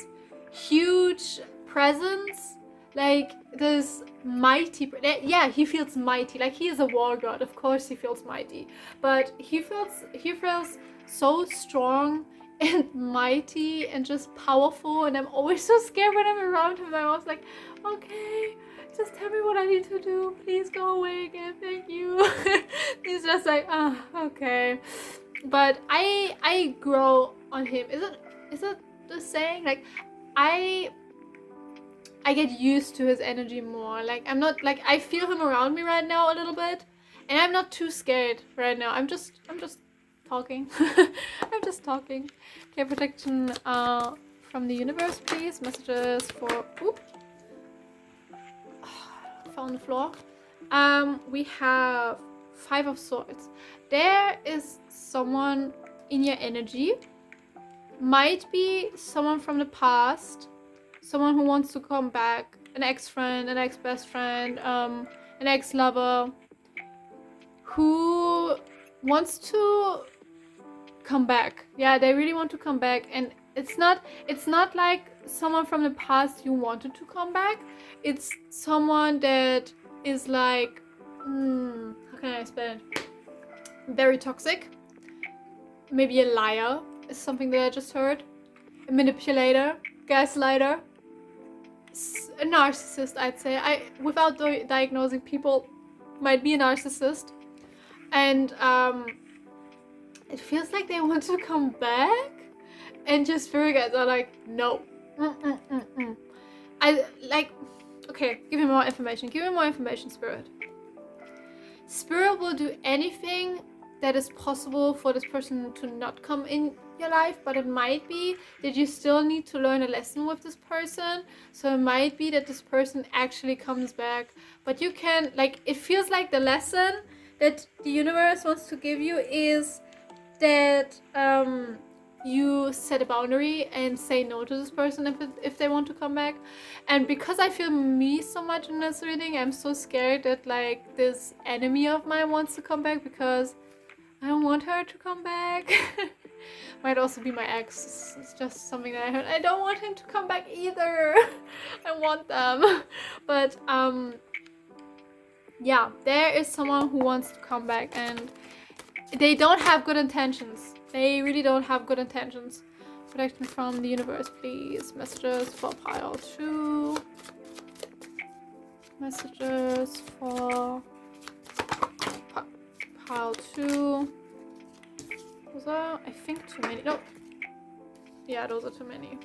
huge presence, like this mighty, yeah, he feels mighty. Like, he is a war god, of course he feels mighty, but he feels so strong and mighty and just powerful, and I'm always so scared when I'm around him. I'm always like, okay, just tell me what I need to do, please go away again, thank you. He's just like, okay. But I grow on him. Is it the saying? Like, I get used to his energy more. Like, I'm not, like, I feel him around me right now a little bit, and I'm not too scared right now. I'm just talking. I'm just talking. Okay, protection from the universe, please. Messages for, fell on the floor. We have 5 of Swords. There is someone in your energy. Might be someone from the past. Someone who wants to come back, an ex-friend, an ex-best friend, an ex-lover, who wants to come back. Yeah, they really want to come back, and it's not like someone from the past you wanted to come back. It's someone that is like, how can I explain it? Very toxic. Maybe a liar is something that I just heard. A manipulator, gaslighter. A narcissist, I'd say. Without diagnosing, people might be a narcissist, and it feels like they want to come back, and just spirit guides are like, no. I like, okay, give me more information. Give me more information, Spirit. Spirit will do anything that is possible for this person to not come in your life, but it might be that you still need to learn a lesson with this person. So it might be that this person actually comes back, but you can, like, it feels like the lesson that the universe wants to give you is that you set a boundary and say no to this person if they want to come back. And because I feel me so much in this reading, I'm so scared that like this enemy of mine wants to come back because I don't want her to come back. Might also be my ex. It's just something that I heard. I don't want him to come back either. I want them. But yeah, there is someone who wants to come back and they don't have good intentions. They really don't have good intentions. Protection from the universe, please. Messages for pile 2. Messages for pile 2. Those are, I think, too many. No. Yeah, those are too many.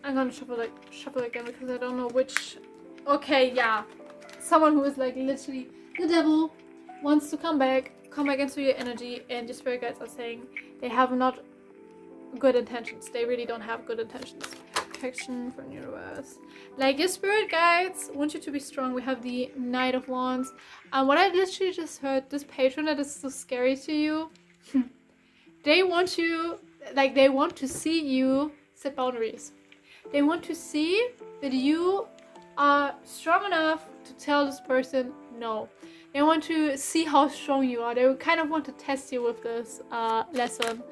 I'm gonna shuffle again because I don't know which. Okay, yeah. Someone who is like literally the devil wants to come back into your energy, and your spirit guides are saying they have not good intentions. They really don't have good intentions. Protection from the universe. Like, your spirit guides want you to be strong. We have the Knight of Wands. What I literally just heard, this patron that is so scary to you, they want you, like, they want to see you set boundaries. They want to see that you are strong enough to tell this person no. They want to see how strong you are. They kind of want to test you with this lesson.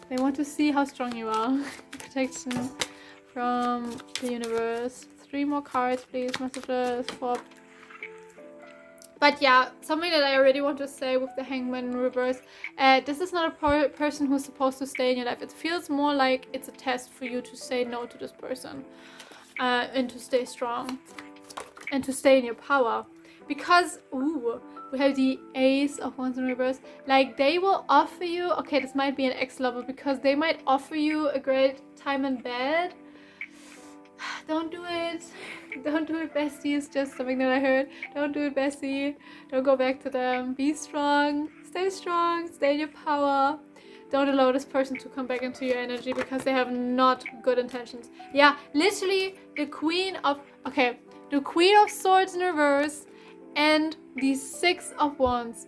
They want to see how strong you are. Protection from the universe. 3 more cards, please. Messages for... But yeah, something that I already want to say with the Hangman in reverse. This is not a person who's supposed to stay in your life. It feels more like it's a test for you to say no to this person. And to stay strong. And to stay in your power. Because, ooh, we have the Ace of Wands in reverse. Like, they will offer you... Okay, this might be an ex-lover because they might offer you a great time in bed. Don't do it. Don't do it, bestie. It's just something that I heard. Don't do it, bestie. Don't go back to them. Be strong. Stay in your power. Don't allow this person to come back into your energy because they have not good intentions. Yeah, literally the Queen of... Okay, the Queen of Swords in reverse and the 6 of Wands.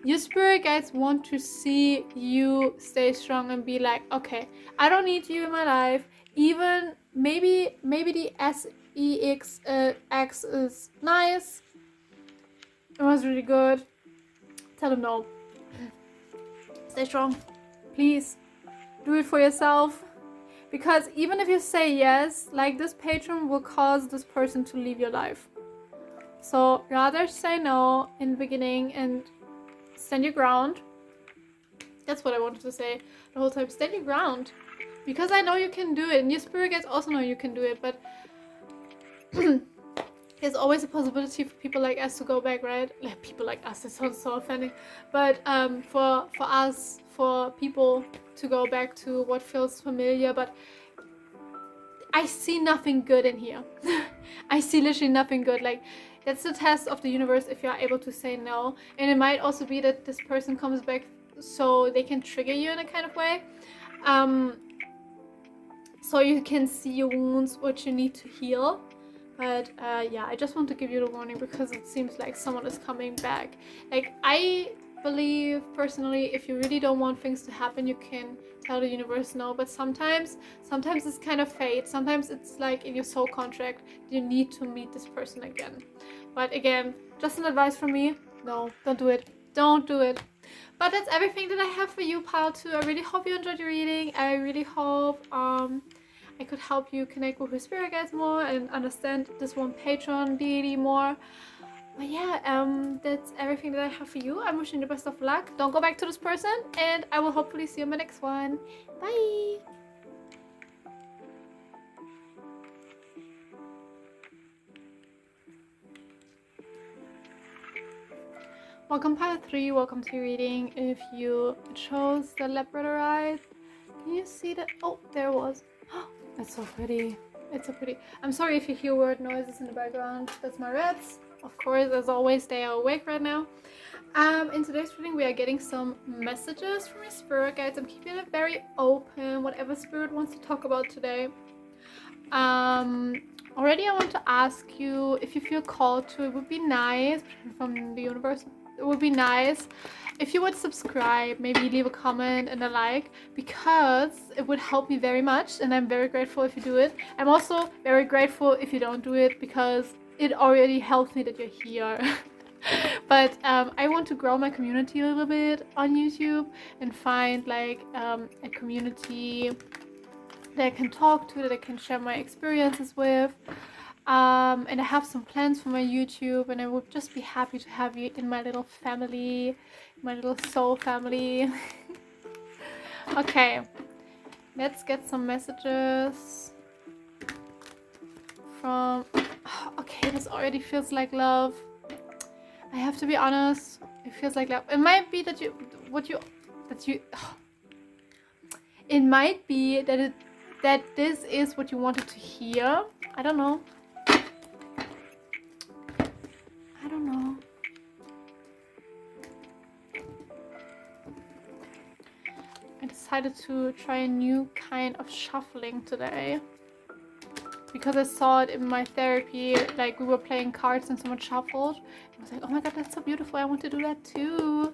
Your spirit guides want to see you stay strong and be like, okay, I don't need you in my life. Even maybe the SEX is nice. It was really good. Tell them no. Stay strong. Please. Do it for yourself. Because even if you say yes, like, this patron will cause this person to leave your life. So rather say no in the beginning and stand your ground. That's what I wanted to say the whole time. Stand your ground. Because I know you can do it. And your spirit guides also know you can do it. But there's always a possibility for people like us to go back, right? Like, people like us, it sounds so offending. But for us, for people to go back to what feels familiar. But I see nothing good in here. I see literally nothing good. Like, that's the test of the universe if you are able to say no. And it might also be that this person comes back so they can trigger you in a kind of way. So you can see your wounds, what you need to heal. But yeah, I just want to give you the warning because it seems like someone is coming back. Like, I believe personally, if you really don't want things to happen, you can tell the universe no. But sometimes it's kind of fate. Sometimes it's like in your soul contract, you need to meet this person again. But again, just an advice from me. No, don't do it. Don't do it. But that's everything that I have for you, pile 2. I really hope you enjoyed your reading. I really hope I could help you connect with your spirit guides more and understand this one patron deity more. But yeah, that's everything that I have for you. I'm wishing you the best of luck. Don't go back to this person, and I will hopefully see you in my next one. Bye! Welcome, pile 3. Welcome to your reading. If you chose the labradorite, can you see that? Oh, there it was. It's so pretty. It's so pretty. I'm sorry if you hear weird noises in the background. That's my rats. Of course, as always, they are awake right now. In today's reading, we are getting some messages from your spirit guides. I'm keeping it very open, whatever spirit wants to talk about today. Already I want to ask you if you feel called to, it would be nice from the universe. it would be nice if you would subscribe, maybe leave a comment and a like, because it would help me very much, and I'm very grateful if you do it. I'm also very grateful if you don't do it, because it already helps me that you're here. But I want to grow my community a little bit on YouTube and find like a community that I can talk to, that I can share my experiences with. And I have some plans for my YouTube, and I would just be happy to have you in my little family, my little soul family. Okay, let's get some messages from... Okay, this already feels like love. I have to be honest, it feels like love. It might be that it might be that this is what you wanted to hear. I don't know. I decided to try a new kind of shuffling today, because I saw it in my therapy, like we were playing cards and someone shuffled. I was like, oh my god, that's so beautiful, I want to do that too.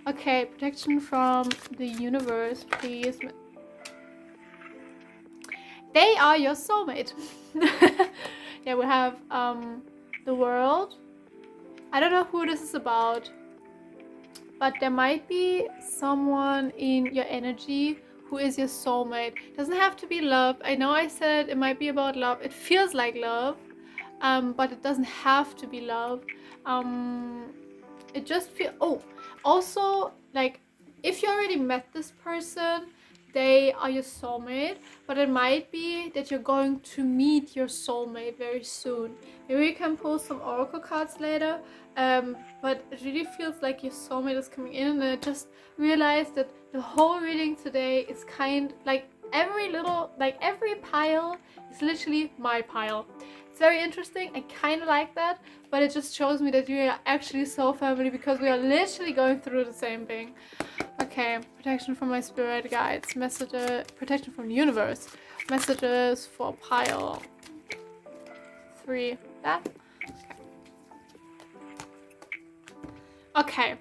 Okay, protection from the universe, please. They are your soulmate. Yeah, we have the world. I don't know who this is about, but there might be someone in your energy who is your soulmate. Doesn't have to be love. I know I said it might be about love. It feels like love, but it doesn't have to be love. It just feels... Oh, also, like, if you already met this person, they are your soulmate, but it might be that you're going to meet your soulmate very soon. Maybe we can pull some oracle cards later, but it really feels like your soulmate is coming in, and I just realized that the whole reading today is kind like every pile is literally my pile. It's very interesting. I kind of like that, but it just shows me that we are actually soul family, because we are literally going through the same thing. Okay, protection from my spirit guides, messages, protection from the universe, messages for pile 3. That? Okay.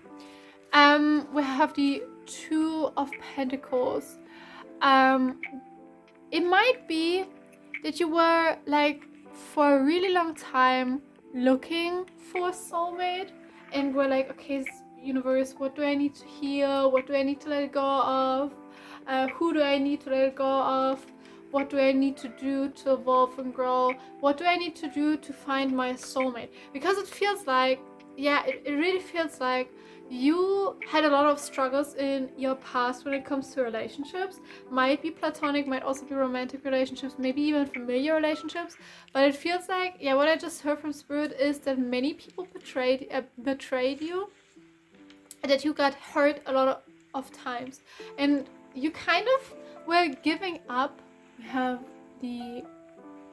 We have the 2 of Pentacles. It might be that you were like for a really long time looking for a soulmate, and we're like, okay, universe, what do I need to heal? What do I need to let go of? Who do I need to let go of? What do I need to do to evolve and grow? What do I need to do to find my soulmate? Because it feels like, yeah, it really feels like you had a lot of struggles in your past when it comes to relationships. Might be platonic, might also be romantic relationships, maybe even familiar relationships. But it feels like, yeah, what I just heard from Spirit is that many people betrayed you, that you got hurt a lot of times, and you kind of were giving up. We have the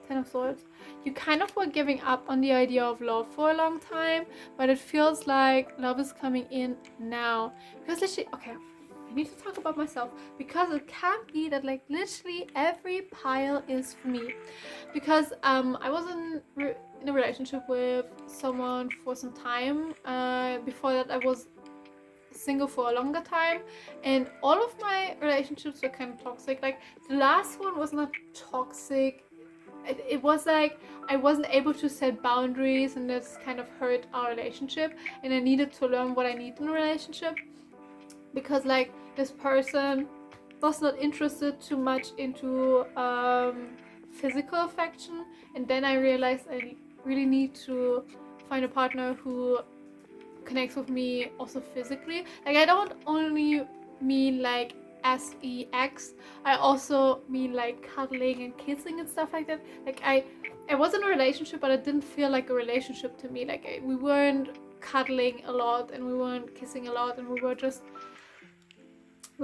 10 of Swords. You kind of were giving up on the idea of love for a long time, but it feels like love is coming in now. Because literally, okay, I need to talk about myself, because it can't be that like literally every pile is for me. Because I was in a relationship with someone for some time. Before that I was single for a longer time, and all of my relationships were kind of toxic. Like the last one was not toxic, it was like I wasn't able to set boundaries, and this kind of hurt our relationship, and I needed to learn what I need in a relationship, because like this person was not interested too much into physical affection. And then I realized I really need to find a partner who connects with me also physically. Like I don't only mean like sex, I also mean like cuddling and kissing and stuff like that. Like I was in a relationship, but it didn't feel like a relationship to me. Like we weren't cuddling a lot, and we weren't kissing a lot, and we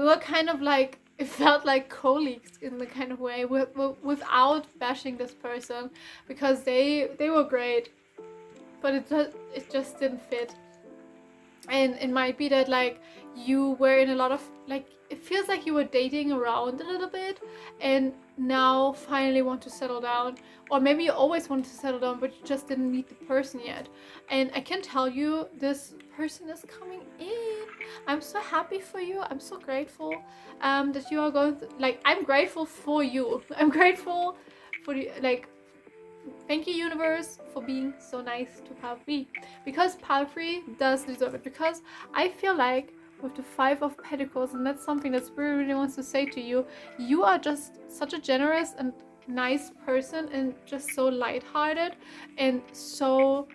were kind of like, it felt like colleagues in the kind of way, without bashing this person, because they were great, but it just didn't fit. And it might be that like you were in a lot of like, it feels like you were dating around a little bit, and now finally want to settle down, or maybe you always wanted to settle down but you just didn't meet the person yet. And I can tell you, this person is coming in. I'm so happy for you. I'm so grateful that you are going to, like, I'm grateful for you. I'm grateful for you, like, thank you, universe, for being so nice to Palfrey, because Palfrey does deserve it. Because I feel like with the 5 of Pentacles, and that's something that Spirit really wants to say to you, you are just such a generous and nice person, and just so lighthearted and so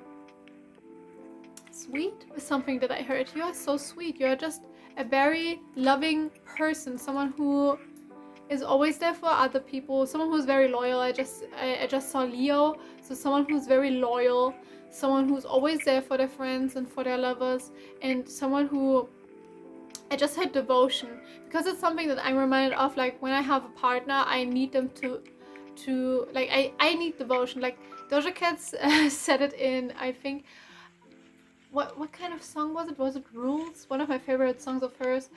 sweet is something that I heard. You are so sweet. You are just a very loving person, someone who is always there for other people, someone who's very loyal. I just saw Leo, so someone who's very loyal, someone who's always there for their friends and for their lovers, and someone who, I just had devotion, because it's something that I'm reminded of. Like, when I have a partner, I need them to like, I need devotion. Like Doja Cat said it in, I think, what kind of song was it? Was it Rules? One of my favorite songs of hers.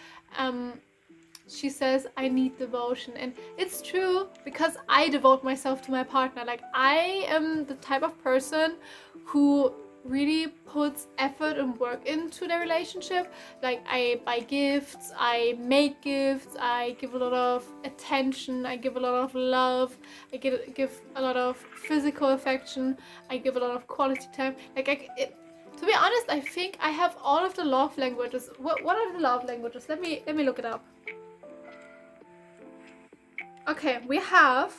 She says, I need devotion. And it's true, because I devote myself to my partner. Like, I am the type of person who really puts effort and work into the relationship. Like, I buy gifts, I make gifts, I give a lot of attention, I give a lot of love, I give a lot of physical affection, I give a lot of quality time. Like, to be honest, I think I have all of the love languages. What are the love languages? Let me look it up. Okay, we have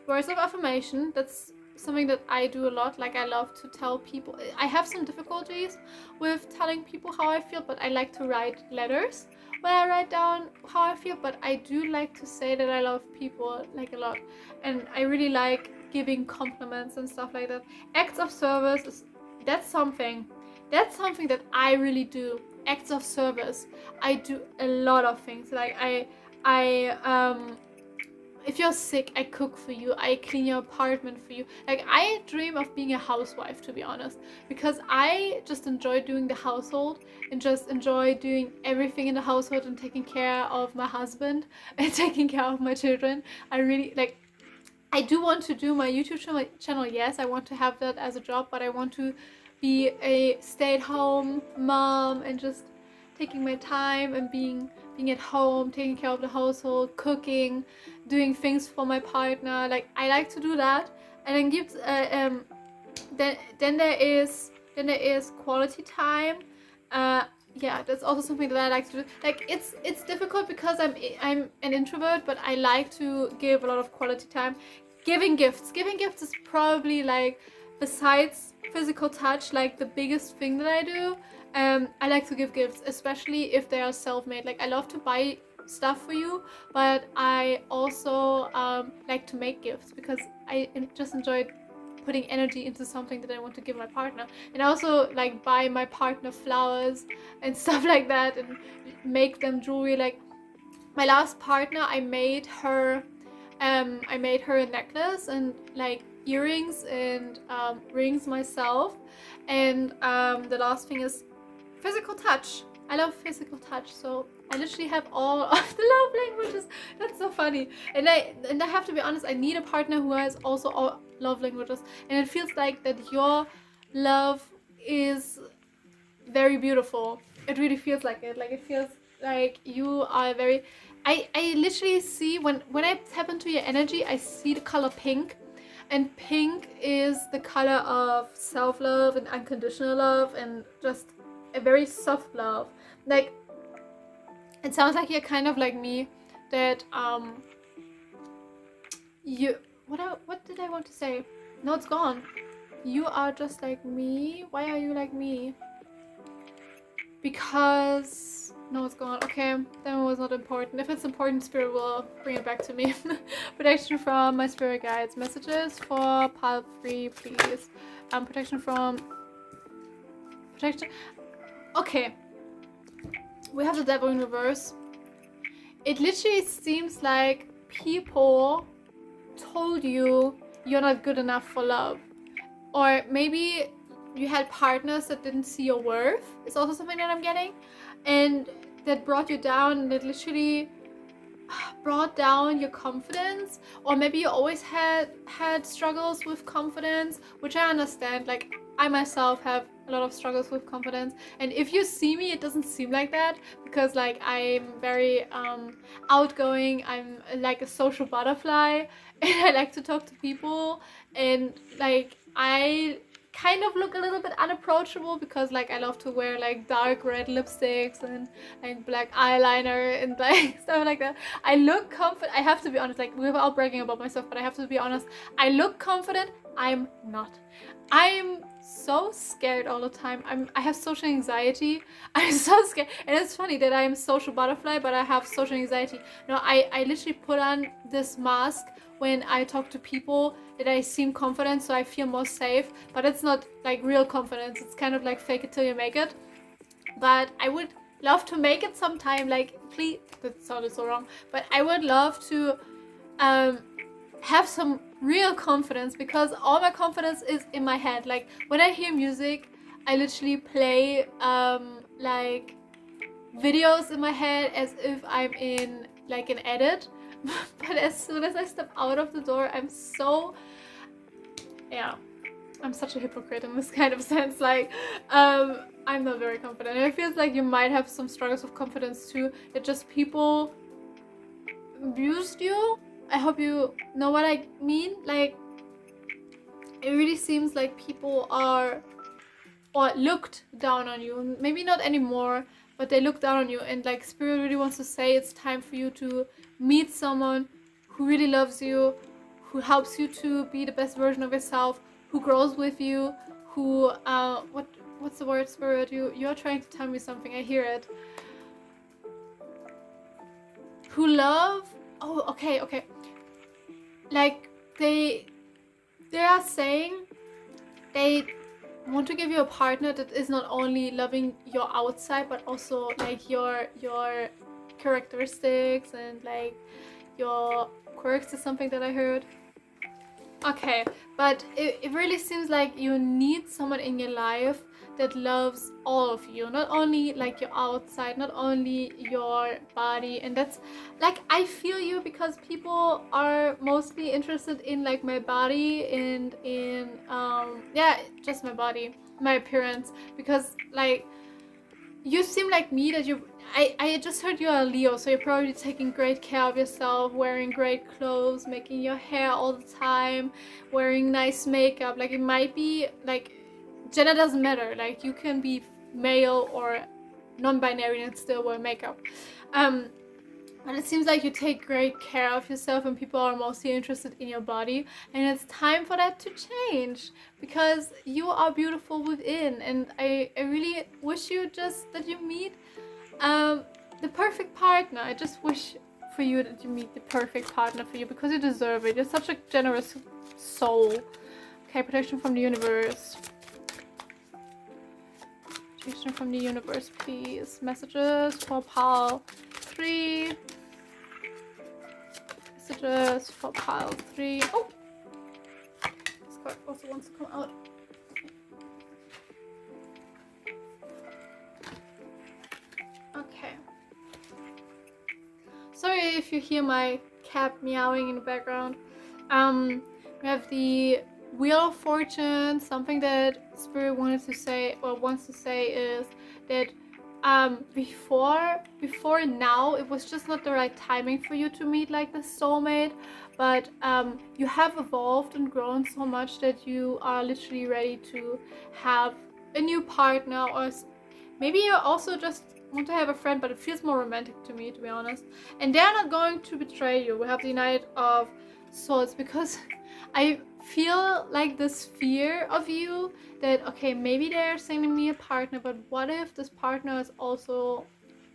words of affirmation. That's something that I do a lot. Like, I love to tell people. I have some difficulties with telling people how I feel, but I like to write letters when I write down how I feel. But I do like to say that I love people, like, a lot. And I really like giving compliments and stuff like that. Acts of service, that's something that I really do. Acts of service. I do a lot of things. Like, if you're sick, I cook for you, I clean your apartment for you. Like, I dream of being a housewife, to be honest, because I just enjoy doing the household and just enjoy doing everything in the household and taking care of my husband and taking care of my children. I really, like, I do want to do my YouTube channel. Yes, I want to have that as a job, but I want to be a stay-at-home mom and just taking my time and being at home, taking care of the household, cooking, doing things for my partner. Like, I like to do that. And then gives then there is quality time. Yeah, that's also something that I like to do. Like, it's difficult because I'm an introvert, but I like to give a lot of quality time. Giving gifts is probably, like, besides physical touch, like, the biggest thing that I do. I like to give gifts, especially if they are self-made. Like, I love to buy stuff for you, but I also like to make gifts, because I just enjoy putting energy into something that I want to give my partner. And I also, like, buy my partner flowers and stuff like that, and make them jewelry. Like, my last partner, I made her a necklace and, like, earrings and rings myself. And the last thing is physical touch. I love physical touch, so I literally have all of the love languages. That's so funny. And I have to be honest, I need a partner who has also all love languages. And it feels like that your love is very beautiful. It really feels like it. Like, it feels like you are very... I literally see, when I tap into your energy, I see the color pink. And pink is the color of self-love and unconditional love and just a very soft love. Like, it sounds like you're kind of like me, that you... what did I want to say? No, it's gone. You are just like me. Why are you like me? Because... no, it's gone. Okay, that one was not important. If it's important, Spirit will bring it back to me. Protection from my spirit guides. Messages for Pile 3, please. Protection from... protection... Okay. We have the Devil in reverse. It literally seems like people told you you're not good enough for love. Or maybe you had partners that didn't see your worth. It's also something that I'm getting. And that brought you down, and that literally brought down your confidence, or maybe you always had struggles with confidence, which I understand. Like, I myself have a lot of struggles with confidence, and if you see me, it doesn't seem like that, because like I'm very outgoing. I'm like a social butterfly and I like to talk to people, and like I kind of look a little bit unapproachable because like I love to wear like dark red lipsticks and black eyeliner and like stuff like that. I look confident. I have to be honest, like, without bragging about myself, but I have to be honest. I look confident. I'm not. I'm so scared all the time. I have social anxiety. I'm so scared. And it's funny that I'm social butterfly, but I have social anxiety. No, I literally put on this mask when I talk to people, that I seem confident, so I feel more safe. But it's not like real confidence. It's kind of like fake it till you make it. But I would love to make it sometime. Like, please, that sounded so wrong. But I would love to have some real confidence, because all my confidence is in my head. Like, when I hear music, I literally play like videos in my head as if I'm in like an edit. But as soon as I step out of the door, I'm so, yeah, I'm such a hypocrite in this kind of sense. Like, I'm not very confident. And it feels like you might have some struggles with confidence too, that just people abused you. I hope you know what I mean. Like, it really seems like people are, or looked down on you. Maybe not anymore, but they look down on you. And like, Spirit really wants to say it's time for you to meet someone who really loves you, who helps you to be the best version of yourself, who grows with you, who what's the word, Spirit? You're trying to tell me something. I hear it. Who love. Oh, okay. Like, they are saying they want to give you a partner that is not only loving your outside, but also like your characteristics and like your quirks is something that I heard. Okay, but it really seems like you need someone in your life that loves all of you, not only like your outside, not only your body. And that's like, I feel you, because people are mostly interested in like my body and in yeah, just my body, my appearance, because like, you seem like me, that I just heard you're a Leo, so you're probably taking great care of yourself, wearing great clothes, making your hair all the time, wearing nice makeup. Like, it might be like, gender doesn't matter. Like, you can be male or non-binary and still wear makeup. But it seems like you take great care of yourself, and people are mostly interested in your body. And it's time for that to change, because you are beautiful within. And I really wish you just that you meet the perfect partner. I just wish for you that you meet the perfect partner for you, because you deserve it. You're such a generous soul. Okay, protection from the universe. Protection from the universe, please. Messages for pile 3. Messages for pile 3. Oh! This card also wants to come out. Okay. Sorry if you hear my cat meowing in the background. We have the Wheel of Fortune. Something that Spirit wanted to say, or wants to say, is that before now, it was just not the right timing for you to meet like the soulmate, but you have evolved and grown so much that you are literally ready to have a new partner, or maybe you also just want to have a friend, but it feels more romantic to me, to be honest. And they're not going to betray you. We have the Knight of Swords, because I feel like this fear of you that, okay, maybe they're sending me a partner, but what if this partner is also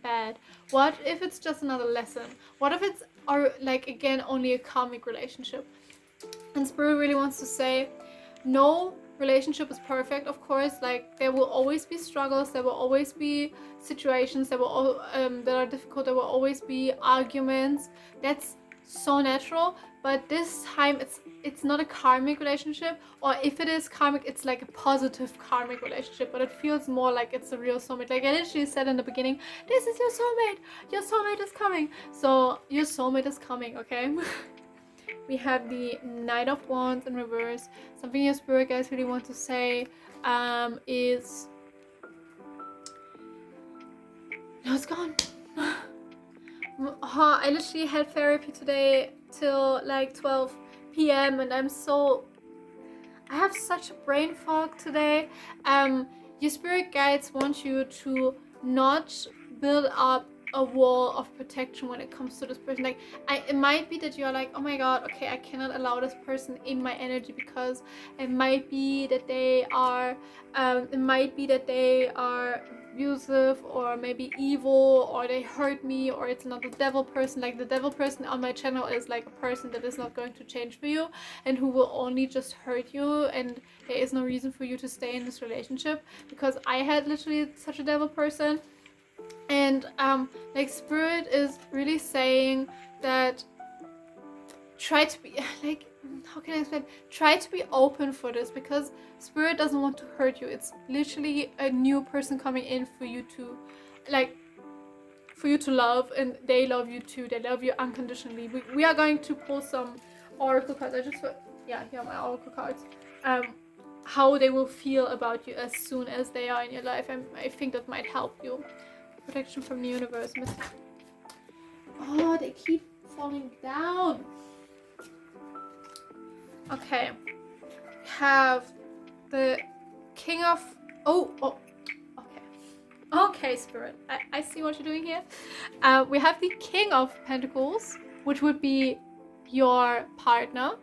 bad? What if it's just another lesson? What if it's, or like, again, only a karmic relationship? And Spirit really wants to say, no relationship is perfect, of course. Like, there will always be struggles, there will always be situations that will that are difficult, there will always be arguments. That's so natural. But this time it's not a karmic relationship, or if it is karmic, it's like a positive karmic relationship, but it feels more like it's a real soulmate. Like I literally said in the beginning, this is your soulmate is coming. So your soulmate is coming, okay? We have the Knight of Wands in reverse. Something your spirit guides really want to say is... No, it's gone. I literally had therapy today till like 12 p.m. and I have such a brain fog today. Your spirit guides want you to not build up a wall of protection when it comes to this person. Like it might be that you're like, oh my god, okay, I cannot allow this person in my energy, because it might be that they are abusive, or maybe evil, or they hurt me, or it's not the devil person. Like the devil person on my channel is like a person that is not going to change for you and who will only just hurt you, and there is no reason for you to stay in this relationship, because I had literally such a devil person. And like spirit is really saying that try to be like, how can I explain, try to be open for this, because spirit doesn't want to hurt you. It's literally a new person coming in for you to love, and they love you too. They love you unconditionally. We are going to pull some oracle cards. Here are my oracle cards. How they will feel about you as soon as they are in your life, and I think that might help you. Protection from the universe. Oh, they keep falling down. Okay, we have the King of... Okay, Spirit. I see what you're doing here. We have the King of Pentacles, which would be your partner.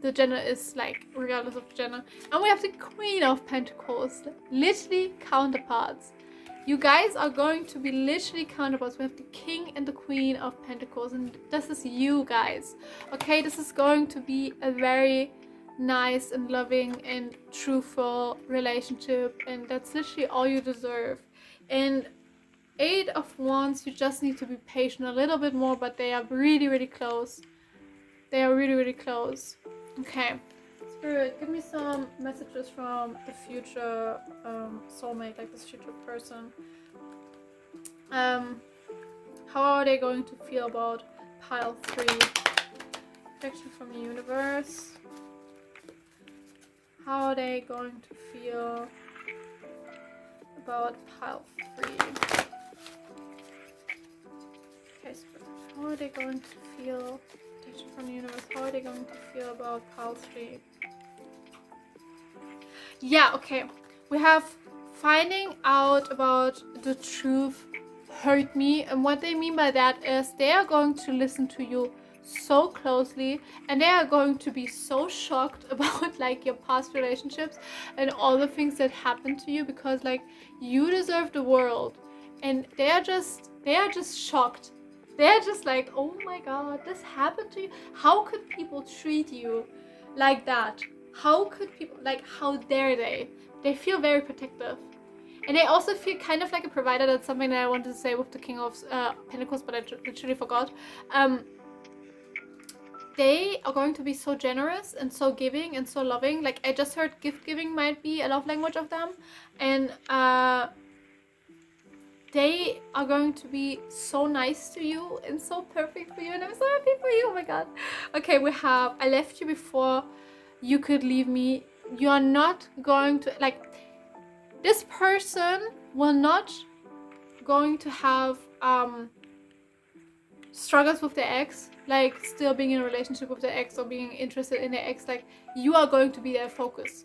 The gender is like regardless of gender. And we have the Queen of Pentacles, literally counterparts. You guys are going to be literally counterparts. We have the King and the Queen of Pentacles, and this is you guys. Okay, this is going to be a very nice and loving and truthful relationship, and that's literally all you deserve. And Eight of Wands, you just need to be patient a little bit more, but they are really, really close. They are really, really close. Okay. Spirit, give me some messages from the future soulmate, like this future person. How are they going to feel about pile 3? Protection from the universe. How are they going to feel about pile 3? Okay, Spirit. How are they going to feel? Protection from the universe. How are they going to feel about pile 3? Yeah, okay. We have finding out about the truth hurt me, and what they mean by that is they are going to listen to you so closely, and they are going to be so shocked about like your past relationships and all the things that happened to you, because like you deserve the world, and they are just shocked. They're just like, oh my god, this happened to you. How could people treat you like that? How could people, like, how dare they? They feel very protective. And they also feel kind of like a provider. That's something that I wanted to say with the King of Pentacles, but I literally forgot. They are going to be so generous and so giving and so loving. Like, I just heard gift giving might be a love language of them. And they are going to be so nice to you and so perfect for you. And I'm so happy for you. Oh my god. Okay, we have I left you before you could leave me. You are not going to, like, this person will not going to have struggles with their ex, like still being in a relationship with their ex or being interested in their ex. Like, you are going to be their focus.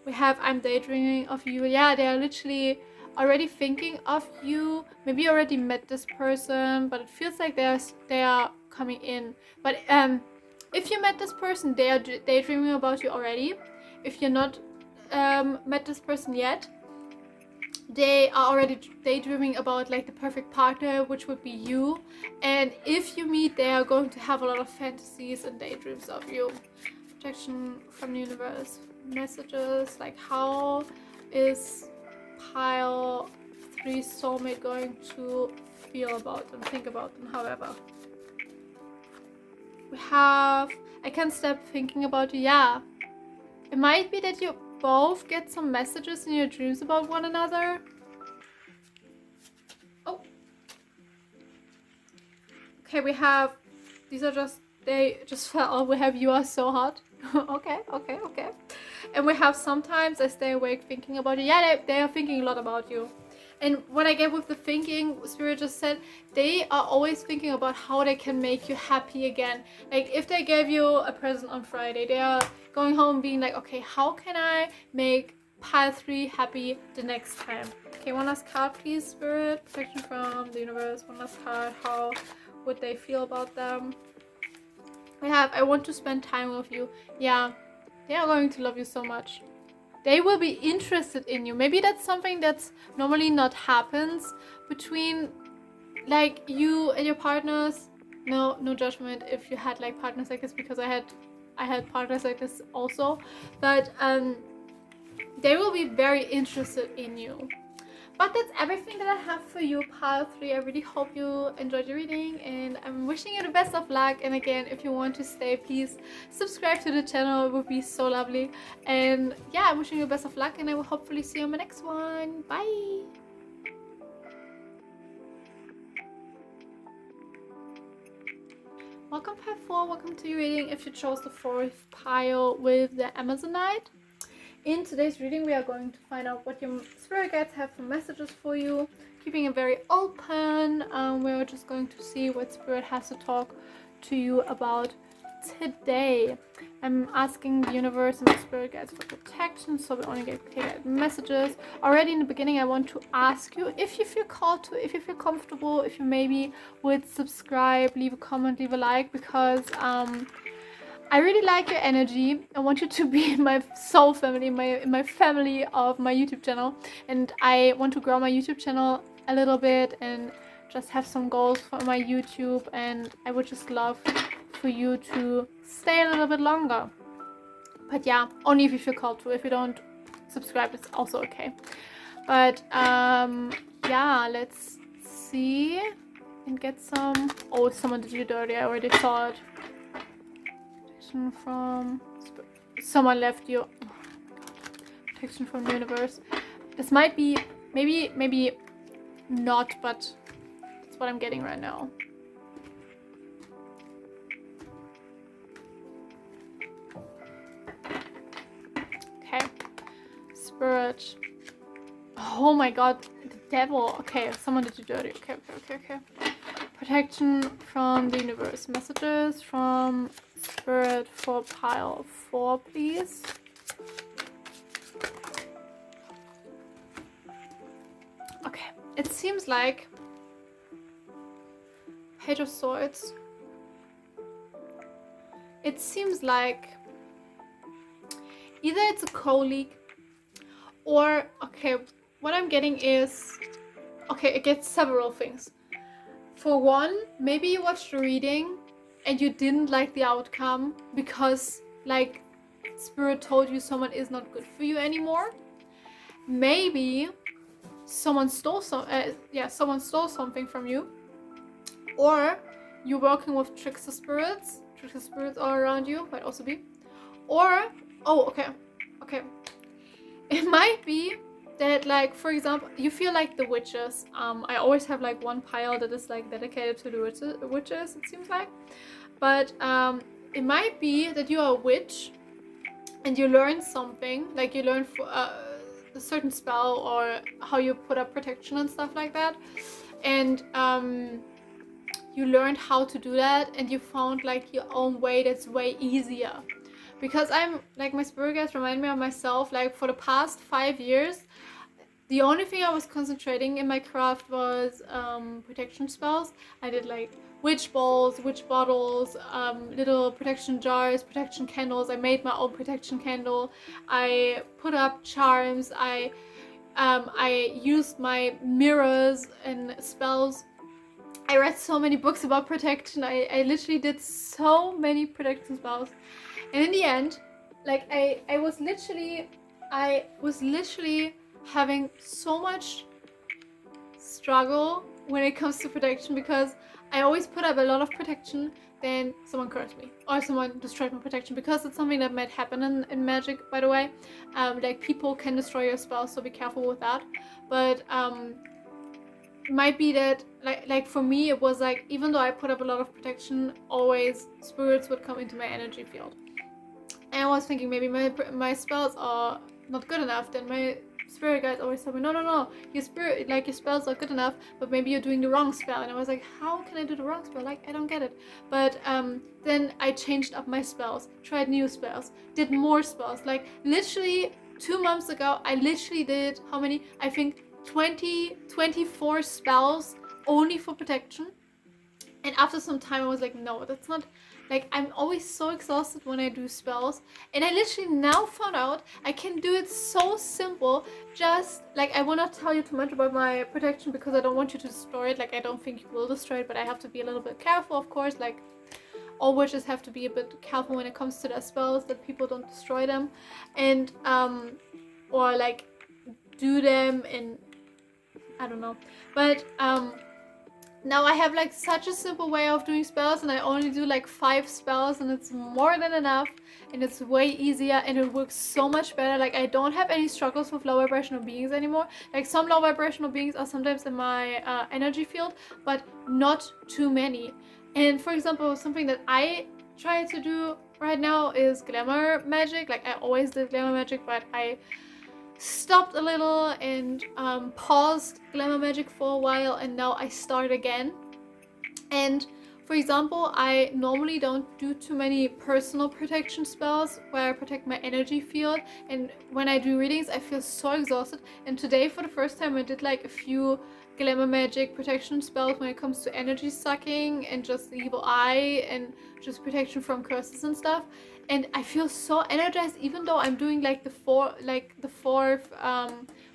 We have I'm daydreaming of you. Yeah, they are literally already thinking of you. Maybe you already met this person, but it feels like they are coming in. But if you met this person, they are daydreaming about you already. If you're not met this person yet, they are already daydreaming about like the perfect partner, which would be you. And if you meet, they are going to have a lot of fantasies and daydreams of you. Protection from the universe. Messages, like, how is pile 3 soulmate going to feel about them, think about them, however. We have, I can't stop thinking about you. Yeah, it might be that you both get some messages in your dreams about one another. Oh, okay, we have, these are just, they just fell. We have you are so hot. Okay. And we have sometimes I stay awake thinking about you. Yeah, they are thinking a lot about you. And what I get with the thinking, Spirit just said, they are always thinking about how they can make you happy again. Like if they gave you a present on Friday, they are going home being like, okay, how can I make pile 3 happy the next time? Okay, one last card, please, Spirit. Protection from the universe. One last card. How would they feel about them? We have, I want to spend time with you. Yeah, they are going to love you so much. They will be interested in you. Maybe that's something that's normally not happens between like you and your partners. No judgment if you had like partners like this, because I had partners like this also. But they will be very interested in you. But that's everything that I have for you, pile 3. I really hope you enjoyed your reading, and I'm wishing you the best of luck. And again, if you want to stay, please subscribe to the channel. It would be so lovely. And yeah, I'm wishing you the best of luck, and I will hopefully see you on my next one. Bye! Welcome, pile 4. Welcome to your reading if you chose the 4th pile with the Amazonite. In today's reading, we are going to find out what your spirit guides have for messages for you, keeping it very open. We're just going to see what spirit has to talk to you about today. I'm asking the universe and the spirit guides for protection, so we only get clear messages. Already in the beginning, I want to ask you if you feel called to, if you feel comfortable, if you maybe would subscribe, leave a comment, leave a like, because I really like your energy. I want you to be in my soul family, in my family of my YouTube channel. And I want to grow my YouTube channel a little bit and just have some goals for my YouTube. And I would just love for you to stay a little bit longer. But yeah, only if you feel called to. If you don't subscribe, it's also okay. But yeah, let's see and get some. Oh, someone did you dirty. I already saw it. From someone left you. Oh my god. Protection from the universe. This might be maybe not, but that's what I'm getting right now. Okay, spirit. Oh my god, the devil. Okay, someone did you dirty. Okay. Protection from the universe. Messages from spirit for pile 4, please. Okay, it seems like Page of Swords. It seems like either it's a colleague or, okay, what I'm getting is, okay, it gets several things. For one, maybe you watched the reading and you didn't like the outcome because like spirit told you someone is not good for you anymore. Maybe someone stole someone stole something from you, or you're working with trickster spirits all around you, might also be. Or okay, it might be that, like, for example, you feel like the witches. I always have like one pile that is like dedicated to the witches, it seems like. But it might be that you are a witch and you learn something, like you learn a certain spell or how you put up protection and stuff like that. And you learned how to do that and you found like your own way that's way easier. Because I'm like, my spirit guides remind me of myself, like for the past 5 years, the only thing I was concentrating in my craft was protection spells. I did like witch balls, witch bottles, little protection jars, protection candles. I made my own protection candle. I put up charms. I used my mirrors and spells. I read so many books about protection. I literally did so many protection spells. And in the end, like I was literally having so much struggle when it comes to protection, because I always put up a lot of protection, then someone cursed me or someone destroyed my protection, because it's something that might happen in magic, by the way. Like people can destroy your spells, so be careful with that. But might be that like for me it was like, even though I put up a lot of protection, always spirits would come into my energy field. And I was thinking maybe my spells are not good enough. Then my spirit guides always tell me, no, your spells are good enough, but maybe you're doing the wrong spell. And I was like, how can I do the wrong spell? Like, I don't get it. But then I changed up my spells, tried new spells, did more spells. Like literally 2 months ago, I literally did how many? I think 24 spells only for protection. And after some time I was like, no, that's not, like, I'm always so exhausted when I do spells. And I literally now found out I can do it so simple. Just like, I will not tell you too much about my protection because I don't want you to destroy it. Like, I don't think you will destroy it, but I have to be a little bit careful, of course. Like, all witches have to be a bit careful when it comes to their spells, that people don't destroy them. And or like do them in, I don't know. But now I have like such a simple way of doing spells, and I only do like 5 spells, and it's more than enough, and it's way easier, and it works so much better. Like, I don't have any struggles with low vibrational beings anymore. Like, some low vibrational beings are sometimes in my energy field, but not too many. And for example, something that I try to do right now is glamour magic. Like, I always did glamour magic, but I stopped a little and paused glamour magic for a while, and now I start again. And for example, I normally don't do too many personal protection spells where I protect my energy field, and when I do readings I feel so exhausted. And today for the first time I did like a few glamour magic protection spells when it comes to energy sucking and just the evil eye and just protection from curses and stuff. And I feel so energized, even though I'm doing like the fourth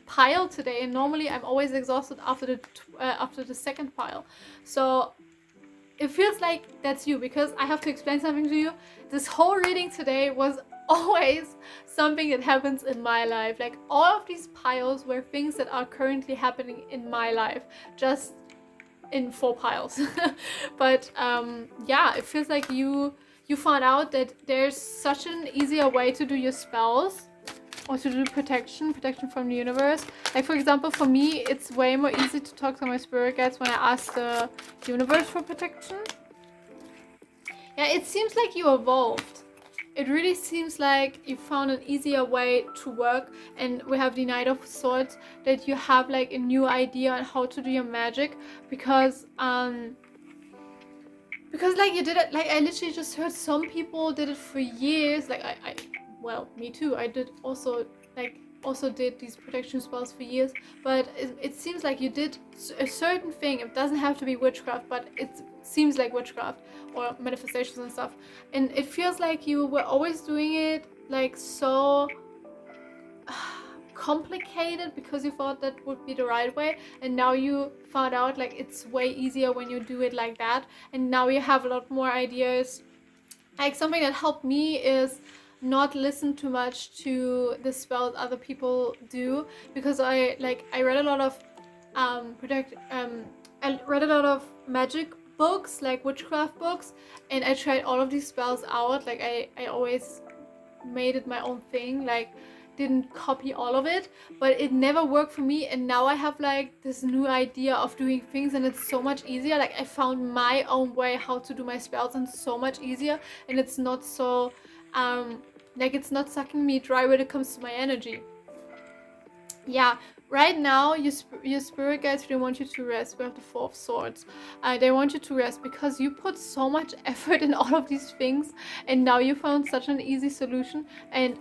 pile today. And normally I'm always exhausted after the second pile. So it feels like that's you, because I have to explain something to you. This whole reading today was always something that happens in my life. Like, all of these piles were things that are currently happening in my life, just in 4 piles. But yeah, it feels like you found out that there's such an easier way to do your spells, or to do protection from the universe. Like, for example, for me, it's way more easy to talk to my spirit guides when I ask the universe for protection. Yeah, it seems like you evolved. It really seems like you found an easier way to work. And we have the Knight of Swords, that you have like a new idea on how to do your magic, because like you did it, like I literally just heard some people did it for years. Like I well, me too. I did also did these protection spells for years, but it seems like you did a certain thing. It doesn't have to be witchcraft, but it seems like witchcraft or manifestations and stuff. And it feels like you were always doing it like so complicated because you thought that would be the right way, and now you found out like it's way easier when you do it like that, and now you have a lot more ideas. Like, something that helped me is not listen too much to the spells other people do, because I read a lot of I read a lot of magic books, like witchcraft books, and I tried all of these spells out. Like, I always made it my own thing, like didn't copy all of it, but it never worked for me. And now I have like this new idea of doing things, and it's so much easier. Like, I found my own way how to do my spells, and so much easier, and it's not so like, it's not sucking me dry when it comes to my energy. Yeah, right now your spirit guides really want you to rest. We have the 4 of Swords. They want you to rest because you put so much effort in all of these things, and now you found such an easy solution, and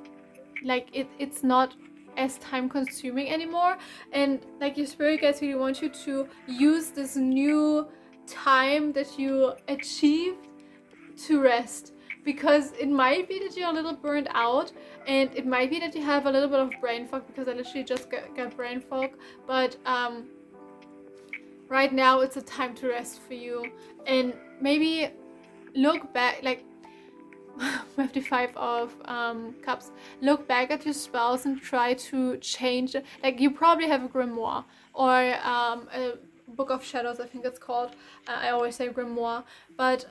like it's not as time consuming anymore. And like, your spirit guides really want you to use this new time that you achieved to rest, because it might be that you're a little burned out, and it might be that you have a little bit of brain fog, because I literally just got brain fog. But right now it's a time to rest for you, and maybe look back, like we have the 5 of Cups. Look back at your spells and try to change. Like, you probably have a grimoire or a Book of Shadows, I think it's called. I always say grimoire, but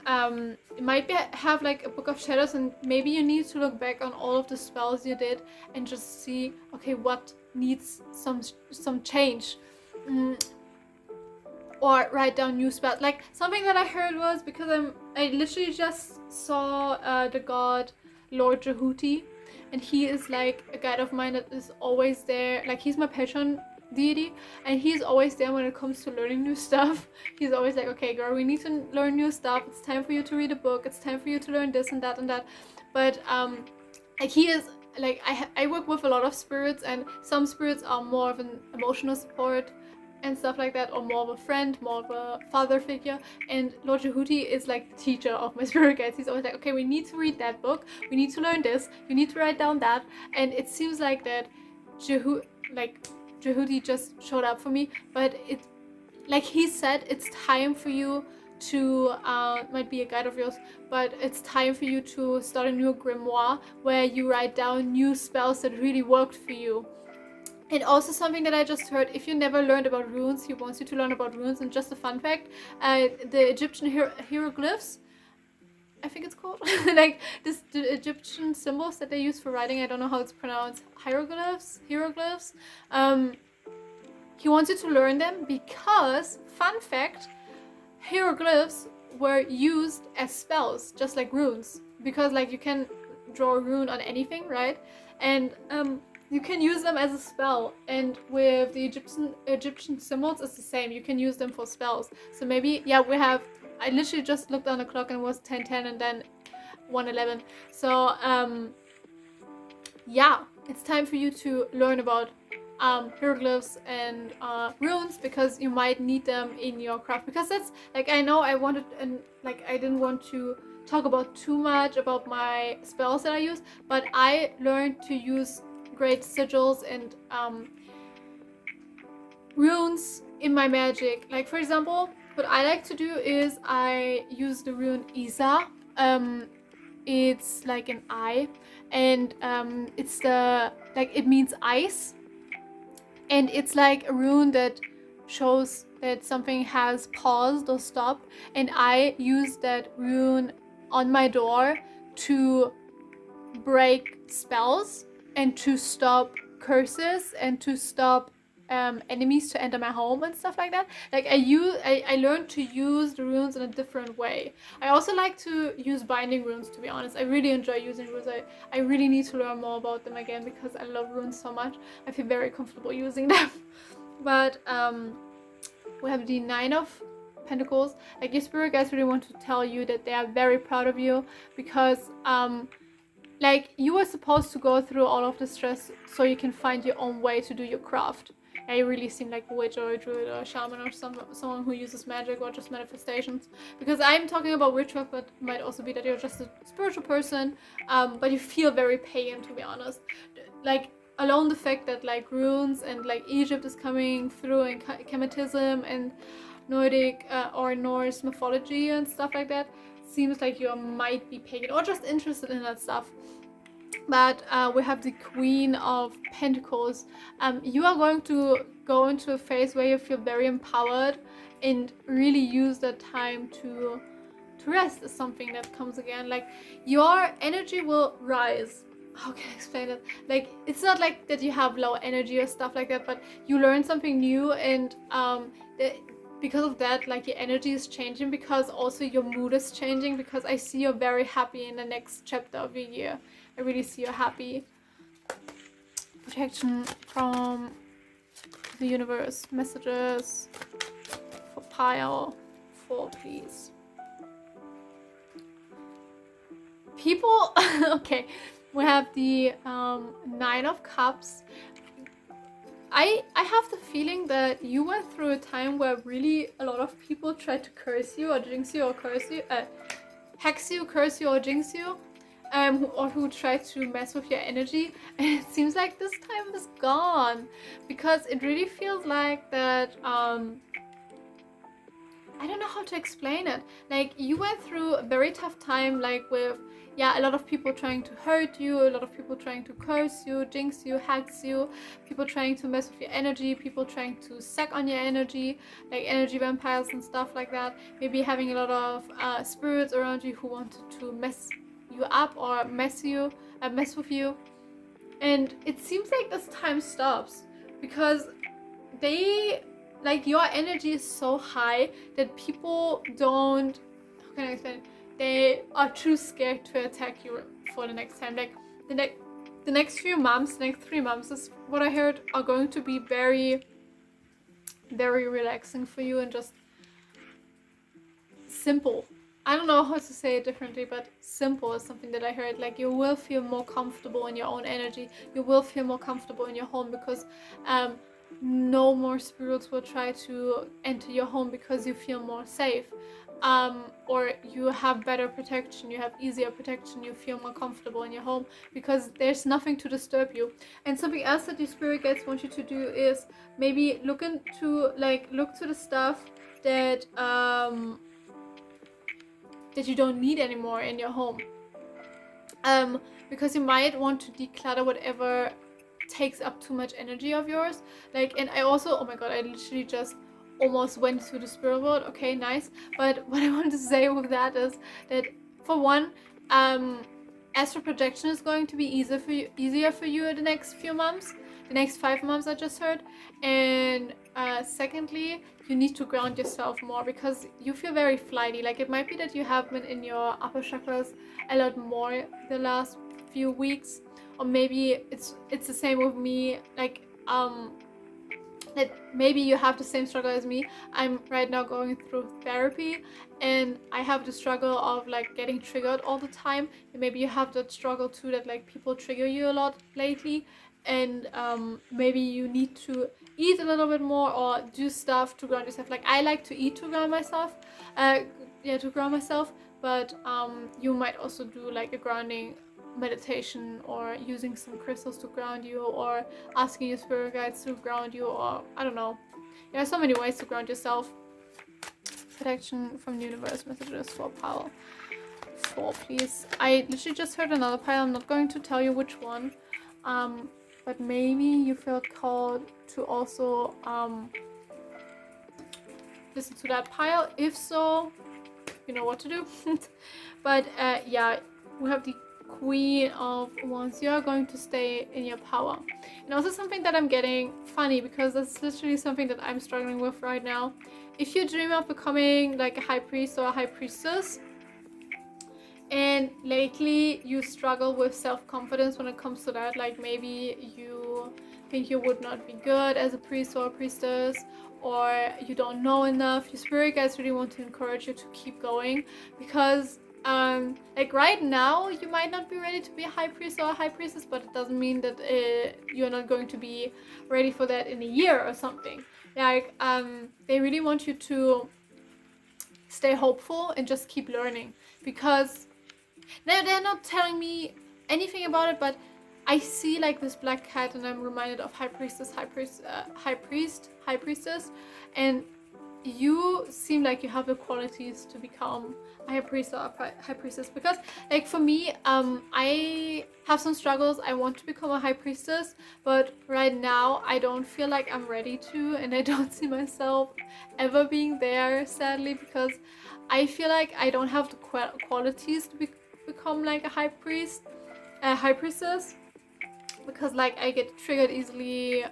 it might have like a Book of Shadows, and maybe you need to look back on all of the spells you did and just see, okay, what needs some change. Or write down new spells. Like, something that I heard was, because I literally just saw the god Lord Jehuti, and he is like a guide of mine that is always there. Like, he's my patron deity, and he's always there when it comes to learning new stuff. He's always like, okay girl, we need to learn new stuff, it's time for you to read a book, it's time for you to learn this and that and that. But like, he is like, I work with a lot of spirits, and some spirits are more of an emotional support and stuff like that, or more of a friend, more of a father figure. And Lord Jehuti is like the teacher of my spirit guides. He's always like, okay, we need to read that book, we need to learn this, you need to write down that. And it seems like that Jehuti just showed up for me. But it's like he said, it's time for you to might be a guide of yours, but it's time for you to start a new grimoire where you write down new spells that really worked for you. And also, something that I just heard, if you never learned about runes, he wants you to learn about runes. And just a fun fact, the Egyptian hieroglyphs, I think it's called, like the Egyptian symbols that they use for writing, I don't know how it's pronounced, hieroglyphs. He wants you to learn them because, fun fact, hieroglyphs were used as spells, just like runes, because like you can draw a rune on anything, right? And you can use them as a spell, and with the Egyptian symbols, it's the same. You can use them for spells. So maybe, yeah, I literally just looked on the clock and it was 10:10 and then 1:11. So yeah, it's time for you to learn about hieroglyphs and runes, because you might need them in your craft. Because that's like, I know I wanted, and like I didn't want to talk about too much about my spells that I use, but I learned to use great sigils and runes in my magic. Like, for example, what I like to do is I use the rune Isa. It's like an eye, and it's it means ice, and it's like a rune that shows that something has paused or stopped. And I use that rune on my door to break spells and to stop curses and to stop enemies to enter my home and stuff like that. Like, I learned to use the runes in a different way. I also like to use binding runes, to be honest. I really enjoy using runes. I really need to learn more about them again, because I love runes so much. I feel very comfortable using them. But we have the Nine of Pentacles. Like, your spirit guides really want to tell you that they are very proud of you, because like, you were supposed to go through all of the stress so you can find your own way to do your craft. And you really seem like a witch or a druid or a shaman or someone who uses magic or just manifestations. Because I'm talking about witchcraft, but it might also be that you're just a spiritual person, but you feel very pagan, to be honest. Like, alone the fact that like runes and like Egypt is coming through, and Kemetism and Nordic or Norse mythology and stuff like that, seems like you might be pagan or just interested in that stuff. But we have the Queen of Pentacles. You are going to go into a phase where you feel very empowered and really use that time to rest, is something that comes again. Like, your energy will rise. How can I explain it? Like, it's not like that you have low energy or stuff like that, but you learn something new, and because of that, like, your energy is changing, because also your mood is changing, because I see you're very happy in the next chapter of your year. I really see you're happy. Protection from the universe. Messages for pile 4, please. People, okay, we have the Nine of Cups. I have the feeling that you went through a time where really a lot of people tried to curse you or jinx you or hex you, curse you or jinx you, or who tried to mess with your energy. And it seems like this time is gone, because it really feels like that I don't know how to explain it. Like, you went through a very tough time, like with, yeah, a lot of people trying to hurt you, a lot of people trying to curse you, jinx you, hex you, people trying to mess with your energy, people trying to suck on your energy, like energy vampires and stuff like that. Maybe having a lot of spirits around you who wanted to mess you up or mess with you. And it seems like this time stops because they, like, your energy is so high that people don't, how can I explain it? They are too scared to attack you for the next time. Like, the next few months, the next 3 months, is what I heard, are going to be very, very relaxing for you and just simple. I don't know how to say it differently, but simple is something that I heard. Like, you will feel more comfortable in your own energy. You will feel more comfortable in your home because no more spirits will try to enter your home because you feel more safe. Or you have better protection, you have easier protection, you feel more comfortable in your home because there's nothing to disturb you. And something else that your spirit guides want you to do is maybe look to the stuff that that you don't need anymore in your home, because you might want to declutter whatever takes up too much energy of yours. Like, and I also, oh my god, I literally just almost went through the spirit world. Okay, nice. But what I want to say with that is that, for one, astral projection is going to be easier for you in the next few months, the next 5 months I just heard. And secondly, you need to ground yourself more because you feel very flighty. Like, it might be that you have been in your upper chakras a lot more the last few weeks, or maybe it's the same with me. Like, that maybe you have the same struggle as me. I'm right now going through therapy and I have the struggle of like getting triggered all the time, and maybe you have that struggle too, that like people trigger you a lot lately, and maybe you need to eat a little bit more or do stuff to ground yourself. Like, I like to eat to ground myself, but you might also do like a grounding meditation, or using some crystals to ground you, or asking your spirit guides to ground you, or I don't know. There are so many ways to ground yourself. Protection from the universe, messages for pile 4, please. I literally just heard another pile. I'm not going to tell you which one, but maybe you feel called to also listen to that pile. If so, you know what to do. But yeah, we have the Queen of Wands. You are going to stay in your power. And also something that I'm getting funny, because that's literally something that I'm struggling with right now. If you dream of becoming like a high priest or a high priestess, and lately you struggle with self-confidence when it comes to that, like maybe you think you would not be good as a priest or a priestess, or you don't know enough, your spirit guides really want to encourage you to keep going, because like right now you might not be ready to be a high priest or a high priestess, but it doesn't mean that you're not going to be ready for that in a year or something. Like, they really want you to stay hopeful and just keep learning, because they're not telling me anything about it, but I see like this black cat and I'm reminded of high priestess, high priestess, and you seem like you have the qualities to become a high priest or a high priestess. Because like for me, I have some struggles. I want to become a high priestess, but right now I don't feel like I'm ready to, and I don't see myself ever being there, sadly, because I feel like I don't have the qualities to become like a high priestess, because like I get triggered easily.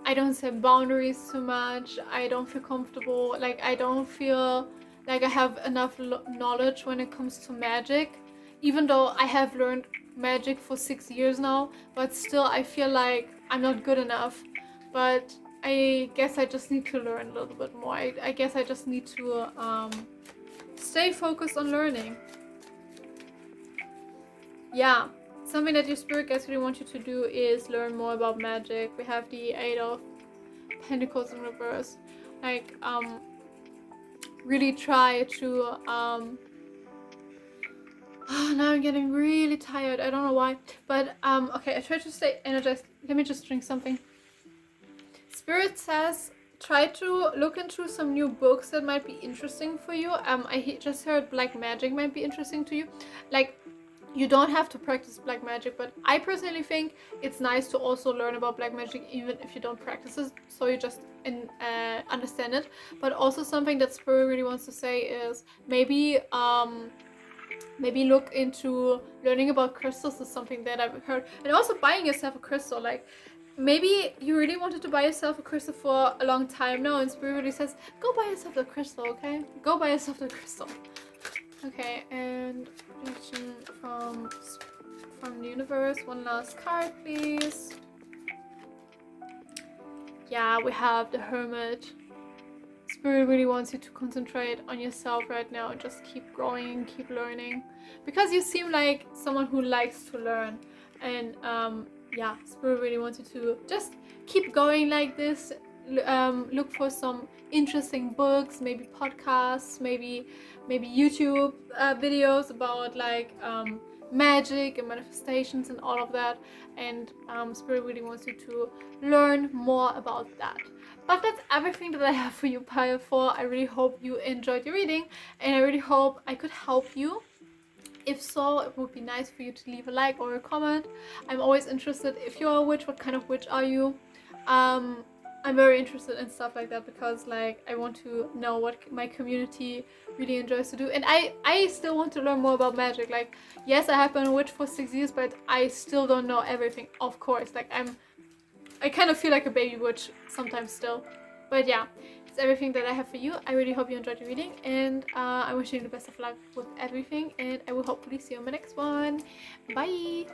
I don't set boundaries too much. I don't feel comfortable. Like, I don't feel like I have enough knowledge when it comes to magic, even though I have learned magic for 6 years now, but still I feel like I'm not good enough. But I guess I just need to learn a little bit more. I guess I just need to stay focused on learning. Yeah. Something that your spirit guides really want you to do is learn more about magic. We have the 8 of Pentacles in reverse. Like, really try to, now I'm getting really tired. I don't know why. But, okay, I try to stay energized. Let me just drink something. Spirit says try to look into some new books that might be interesting for you. I just heard black magic might be interesting to you. Like, you don't have to practice black magic, but I personally think it's nice to also learn about black magic even if you don't practice it, so you just understand it. But also something that Spirit really wants to say is maybe look into learning about crystals is something that I've heard, and also buying yourself a crystal. Like, maybe you really wanted to buy yourself a crystal for a long time now, and Spirit really says, go buy yourself a crystal, okay? Go buy yourself a crystal. Okay, and prediction from the universe. One last card, please. Yeah, we have the Hermit. Spirit really wants you to concentrate on yourself right now and just keep growing, keep learning, because you seem like someone who likes to learn. And yeah, Spirit really wants you to just keep going like this. Look for some interesting books, maybe podcasts, maybe YouTube videos about like magic and manifestations and all of that. And Spirit really wants you to learn more about that. But that's everything that I have for you, Pile 4. I really hope you enjoyed your reading, and I really hope I could help you. If so, it would be nice for you to leave a like or a comment. I'm always interested, if you're a witch, what kind of witch are you? I'm very interested in stuff like that, because like I want to know what my community really enjoys to do, and I still want to learn more about magic. Like, yes, I have been a witch for 6 years, but I still don't know everything, of course. Like, I kind of feel like a baby witch sometimes still. But yeah, it's everything that I have for you. I really hope you enjoyed your reading, and I wish you the best of luck with everything, and I will hopefully see you in my next one. Bye!